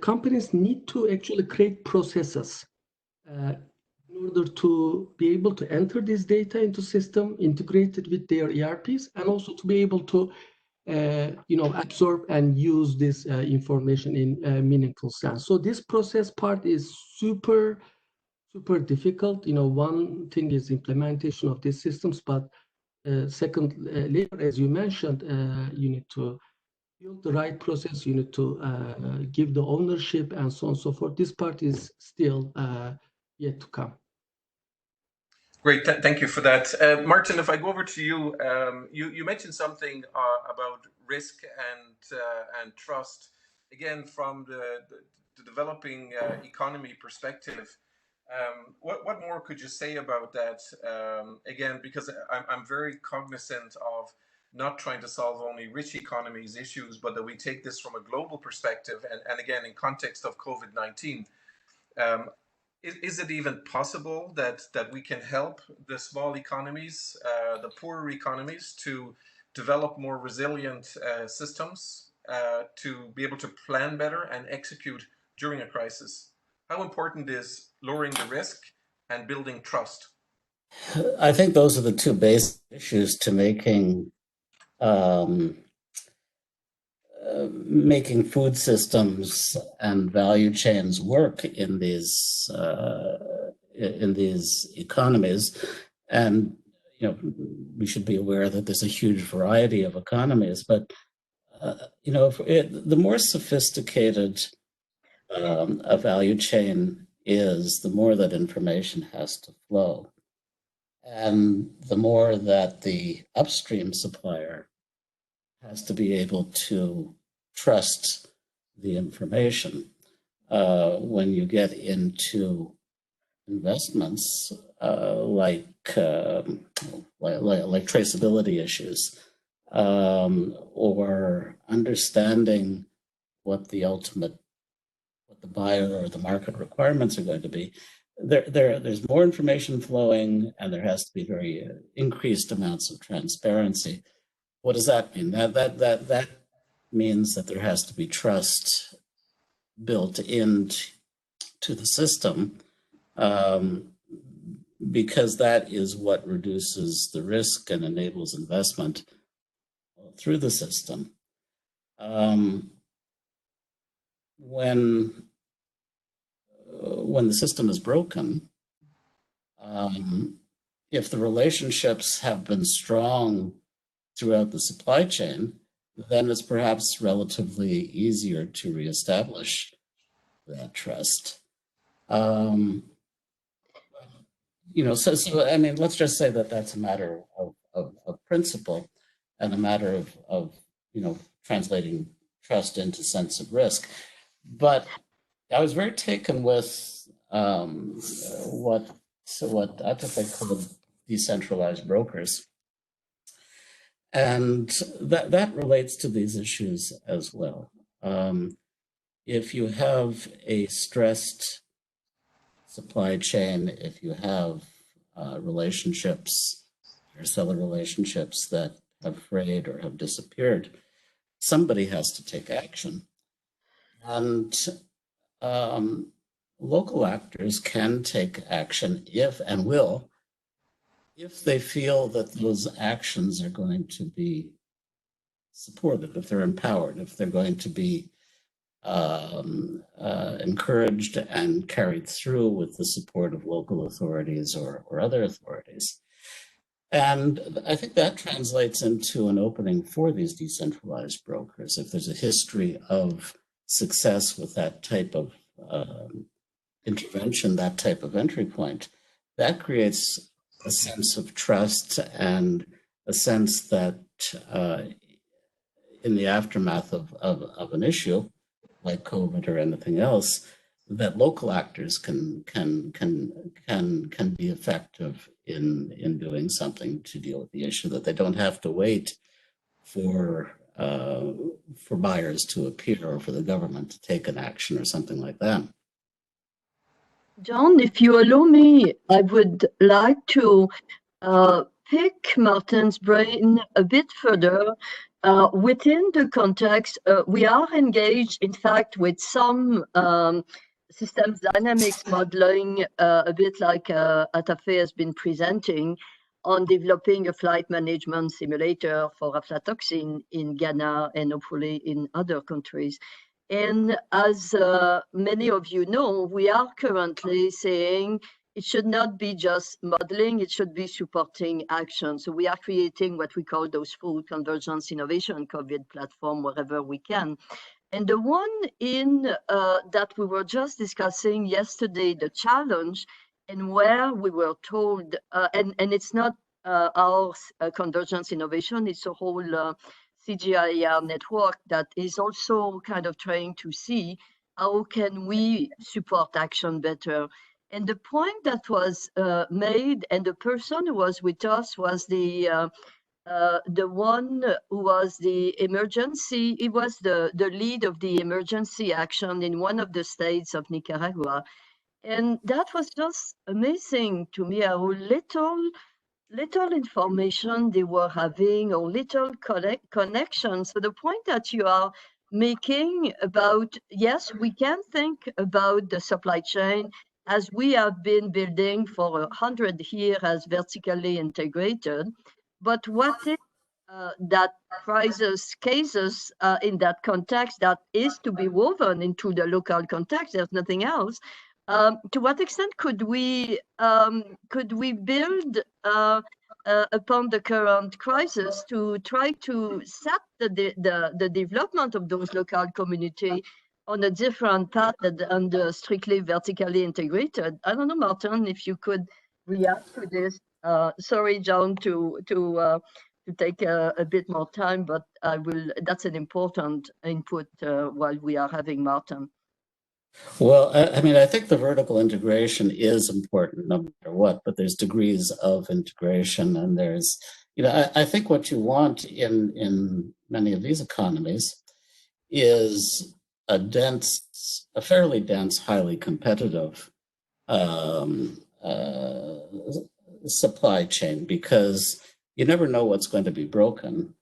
companies need to actually create processes in order to be able to enter this data into system, integrate it with their ERPs, and also to be able to absorb and use this information in a meaningful sense. So this process part is super difficult. One thing is implementation of these systems, but second layer, as you mentioned, you need to build the right process, you need to give the ownership, and so on and so forth. This part is still yet to come. Great, thank you for that. Martin, if I go over to you, you mentioned something about risk and trust, again, from the developing economy perspective. What more could you say about that? Again, because I'm very cognizant of not trying to solve only rich economies' issues, but that we take this from a global perspective, and again, in context of COVID-19. Is it even possible that we can help the small economies, the poorer economies, to develop more resilient systems, to be able to plan better and execute during a crisis? How important is lowering the risk and building trust? I think those are the two basic issues to making food systems and value chains work in these economies. And we should be aware that there's a huge variety of economies, but the more sophisticated a value chain is, the more that information has to flow, and the more that the upstream supplier has to be able to trust the information. When you get into investments like traceability issues, or understanding what the buyer or the market requirements are going to be, there's more information flowing, and there has to be very increased amounts of transparency. What does that mean? That means that there has to be trust built into the system, because that is what reduces the risk and enables investment through the system. When the system is broken, if the relationships have been strong throughout the supply chain, then it's perhaps relatively easier to reestablish that trust. So I mean, let's just say that that's a matter of principle and a matter of translating trust into sense of risk. But I was very taken with what Atefeh called decentralized brokers. And that relates to these issues as well. If you have a stressed supply chain, if you have relationships or seller relationships that have frayed or have disappeared, somebody has to take action. And local actors can take action if they feel that those actions are going to be supported, if they're empowered, if they're going to be encouraged and carried through with the support of local authorities or other authorities. And I think that translates into an opening for these decentralized brokers. If there's a history of success with that type of intervention, that type of entry point, that creates a sense of trust and a sense that in the aftermath of an issue like COVID or anything else, that local actors can be effective in doing something to deal with the issue, that they don't have to wait for buyers to appear or for the government to take an action or something like that. John, if you allow me, I would like to pick Martin's brain a bit further. Within the context, we are engaged, in fact, with some systems dynamics modeling, a bit like Atefeh has been presenting, on developing a flight management simulator for aflatoxin in Ghana and hopefully in other countries. And as many of you know, we are currently saying it should not be just modeling, it should be supporting action. So we are creating what we call those full Convergence Innovation COVID platform wherever we can. And the one in that we were just discussing yesterday, the challenge, and where we were told, and it's not our Convergence Innovation, it's a whole CGIAR network that is also kind of trying to see how can we support action better. And the point that was made, and the person who was with us was the one who was the emergency, he was the lead of the emergency action in one of the states of Nicaragua. And that was just amazing to me, how little information they were having, or little connections. So the point that you are making about, yes, we can think about the supply chain as we have been building for 100 years as vertically integrated, but what is that crisis cases in that context that is to be woven into the local context? There's nothing else. To what extent could we build upon the current crisis to try to set the development of those local community on a different path than the strictly vertically integrated? I don't know, Martin, if you could react to this. Sorry, John, to take a bit more time, but I will. That's an important input while we are having Martin. Well, I mean, I think the vertical integration is important no matter what, but there's degrees of integration, and there's, I think what you want in many of these economies is a fairly dense, highly competitive supply chain, because you never know what's going to be broken.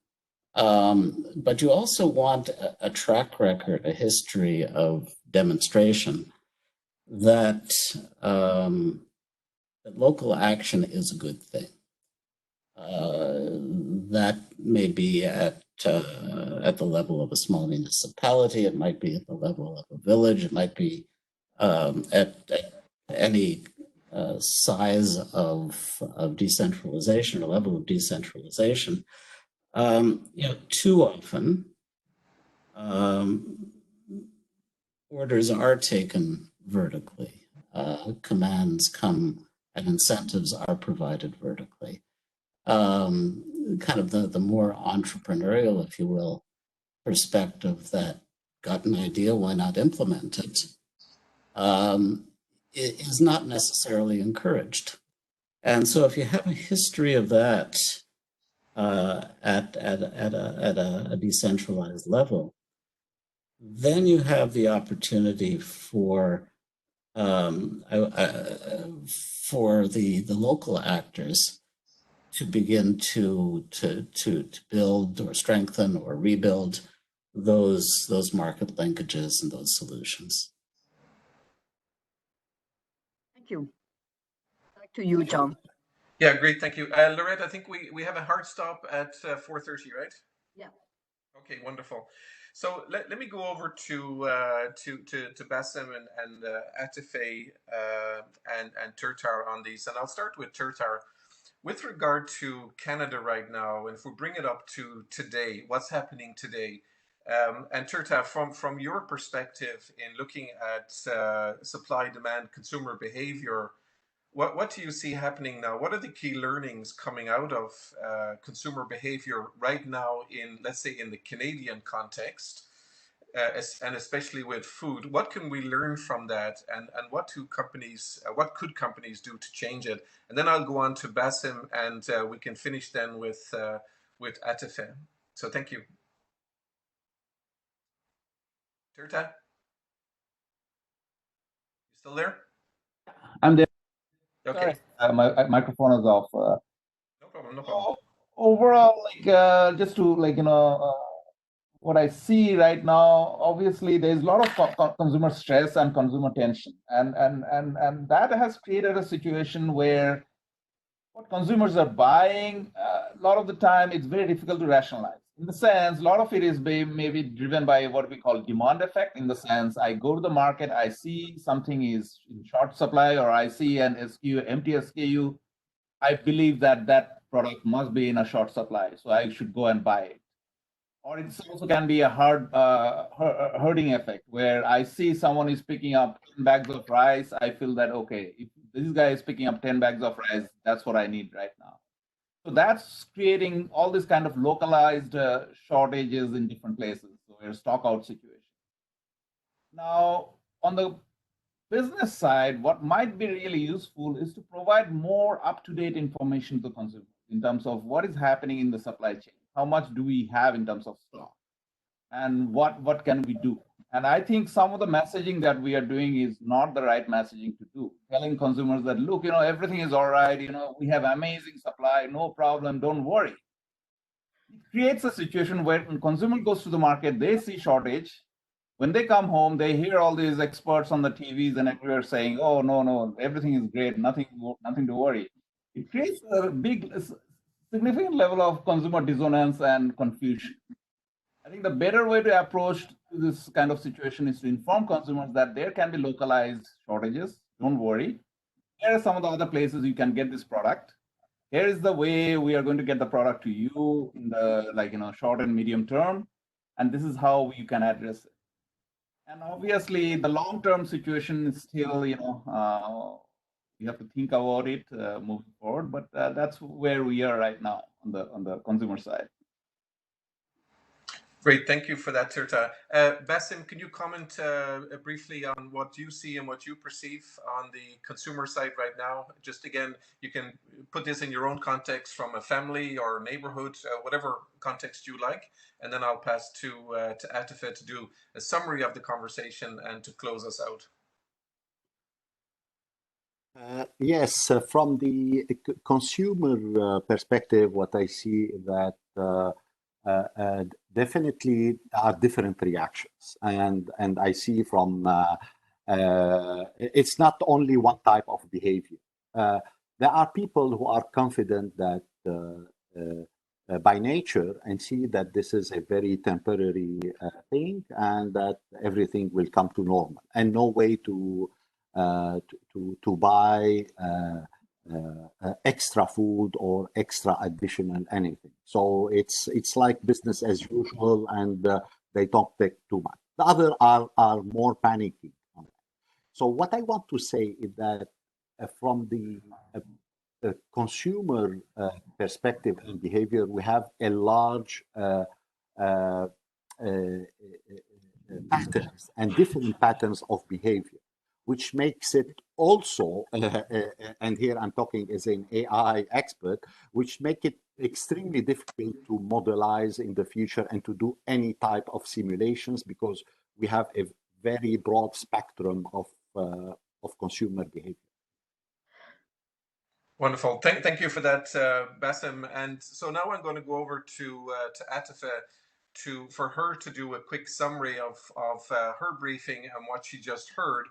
But you also want a track record, a history of demonstration that that local action is a good thing. That may be at the level of a small municipality. It might be at the level of a village. It might be at any size of decentralization or level of decentralization. Too often, orders are taken vertically. Commands come and incentives are provided vertically. Kind of the more entrepreneurial, if you will, perspective that got an idea, why not implement it, is not necessarily encouraged. And so if you have a history of that at a decentralized level, then you have the opportunity for the local actors to begin to build or strengthen or rebuild those market linkages and those solutions. Thank you. Back to you, John. Yeah, great, thank you. Lorette, I think we have a hard stop at 4:30, right? Yeah. Okay, wonderful. So let me go over to Bassem and Atefeh and Turtar on these, and I'll start with Turtar. With regard to Canada right now, and if we bring it up to today, what's happening today? And Turtar, from your perspective in looking at supply, demand, consumer behavior, what do you see happening now? What are the key learnings coming out of consumer behavior right now in, let's say, in the Canadian context, and especially with food? What can we learn from that, and what could companies do to change it? And then I'll go on to Bassem, and we can finish then with Atefeh. So thank you. Turta, you still there? I'm there. Okay. Sorry, my microphone is off. No problem. Overall, just to what I see right now, obviously there's a lot of consumer stress and consumer tension, and that has created a situation where what consumers are buying, a lot of the time it's very difficult to rationalize. In the sense, a lot of it is maybe driven by what we call demand effect. In the sense, I go to the market, I see something is in short supply, or I see an SKU, empty SKU. I believe that product must be in a short supply, so I should go and buy it. Or it also can be a herding effect, where I see someone is picking up 10 bags of rice. I feel that, okay, if this guy is picking up 10 bags of rice, that's what I need right now. So that's creating all this kind of localized shortages in different places. So we're stock out situation. Now, on the business side, what might be really useful is to provide more up-to-date information to consumers in terms of what is happening in the supply chain. How much do we have in terms of stock? And what can we do? And I think some of the messaging that we are doing is not the right messaging to do. Telling consumers that, look, everything is all right, we have amazing supply, no problem, don't worry. It creates a situation where when consumer goes to the market, they see shortage. When they come home, they hear all these experts on the TVs and everywhere saying, oh, no, everything is great, nothing to worry. It creates a significant level of consumer dissonance and confusion. I think the better way to approach this kind of situation is to inform consumers that there can be localized shortages. Don't worry. Here are some of the other places you can get this product. Here is the way we are going to get the product to you in the short and medium term. And this is how you can address it. And obviously, the long-term situation is still, we have to think about it moving forward. But that's where we are right now on the consumer side. Great, thank you for that, Tirtha. Bassem, can you comment briefly on what you see and what you perceive on the consumer side right now? Just again, you can put this in your own context from a family or neighborhood, whatever context you like, and then I'll pass to Atefeh to do a summary of the conversation and to close us out. Yes, from the consumer perspective, what I see that definitely are different reactions, and I see from it's not only one type of behavior. There are people who are confident that by nature and see that this is a very temporary thing and that everything will come to normal and no way to buy extra food or extra additional anything. So it's like business as usual, and they don't take too much. The other are more panicking. So what I want to say is that from the consumer perspective and behavior, we have a large patterns and different patterns of behavior, which makes it also, and here I'm talking as an AI expert, which make it extremely difficult to modelize in the future and to do any type of simulations because we have a very broad spectrum of consumer behavior. Wonderful. Thank you for that, Bassem. And so now I'm going to go over to Atefeh for her to do a quick summary of her briefing and what she just heard.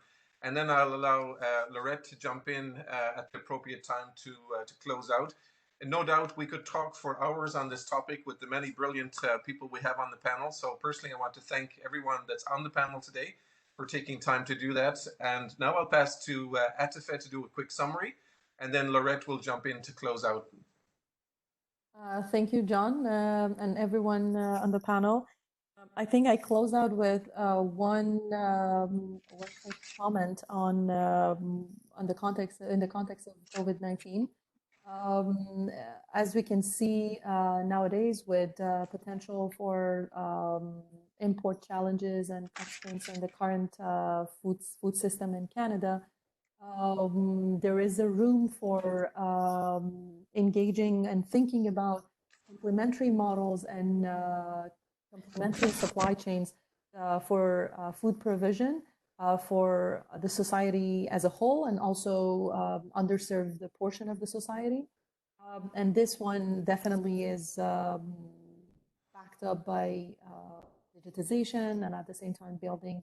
And then I'll allow Laurette to jump in at the appropriate time to close out. And no doubt we could talk for hours on this topic with the many brilliant people we have on the panel. So personally, I want to thank everyone that's on the panel today for taking time to do that. And now I'll pass to Atefeh to do a quick summary, and then Laurette will jump in to close out. Thank you, John, and everyone on the panel. I think I close out with one quick comment on the context of COVID-19. As we can see nowadays, with potential for import challenges and constraints in the current food system in Canada, there is a room for engaging and thinking about complementary models and complementary supply chains for food provision for the society as a whole, and also underserved portion of the society. And this one definitely is backed up by digitization, and at the same time building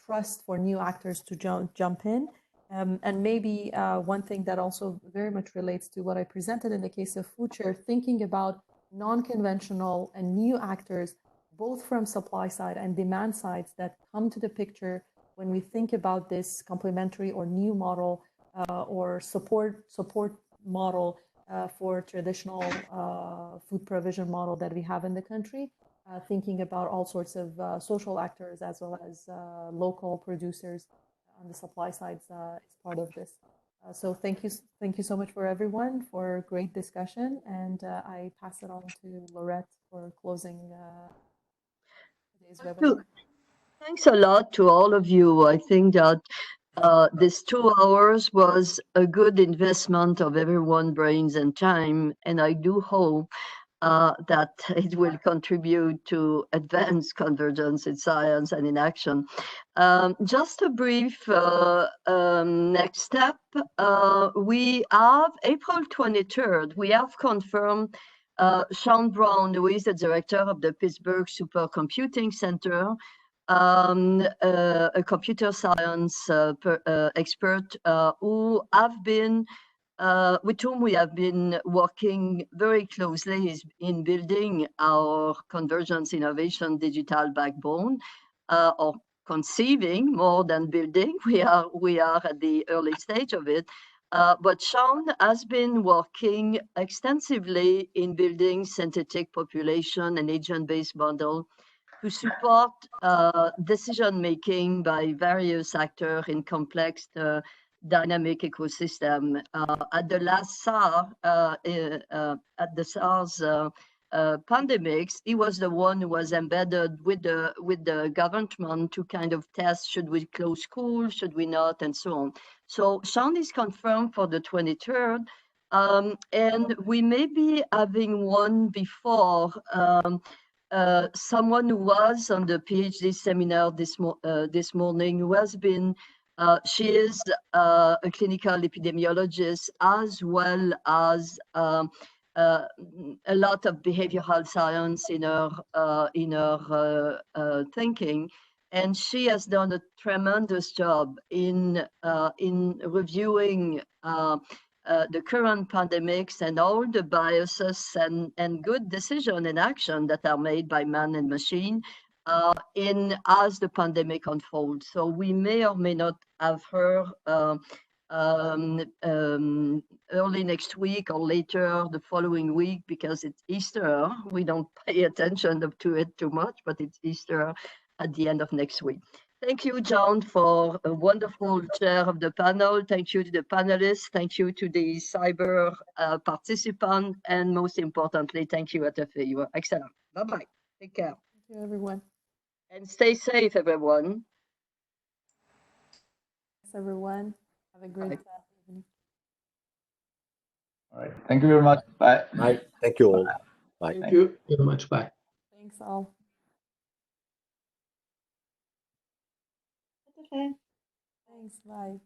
trust for new actors to jump in. And maybe one thing that also very much relates to what I presented in the case of FoodShare, thinking about non-conventional and new actors, both from supply side and demand sides, that come to the picture when we think about this complementary or new model or support model for traditional food provision model that we have in the country. thinking about all sorts of social actors as well as local producers on the supply side is part of this. So thank you so much for everyone for a great discussion, and I pass it on to Laurette for closing today's webinar. Thanks a lot to all of you. I think that this 2 hours was a good investment of everyone's brains and time, and I do hope that it will contribute to advance convergence in science and in action. Just a brief next step. We have April 23rd, we have confirmed Sean Brown, who is the director of the Pittsburgh Supercomputing Center, a computer science expert who have been with whom we have been working very closely in building our Convergence Innovation digital backbone, or conceiving more than building. We are at the early stage of it. But Sean has been working extensively in building synthetic population and agent-based model to support decision-making by various actors in complex dynamic ecosystem. At the last SARS, at the SARS pandemics, he was the one who was embedded with the government to kind of test, should we close schools, should we not, and so on. So Sean is confirmed for the 23rd, and we may be having one before. Someone who was on the PhD seminar this morning, who has been, she is a clinical epidemiologist as well as a lot of behavioral science in her thinking, and she has done a tremendous job in reviewing the current pandemics and all the biases and good decision and action that are made by man and machine as the pandemic unfolds. So we may or may not have her early next week or later the following week, because it's Easter. We don't pay attention to it too much, but it's Easter at the end of next week. Thank you, John, for a wonderful chair of the panel. Thank you to the panelists. Thank you to the cyber participants. And most importantly, thank you, Atefeh. You were excellent. Bye-bye. Take care. Thank you, everyone. And stay safe, everyone. Thanks, everyone. Have a great evening. All right. Thank you very much. Bye. Bye. Thank you all. Bye. Thank you very much. Bye. Thanks all. Thanks. Bye.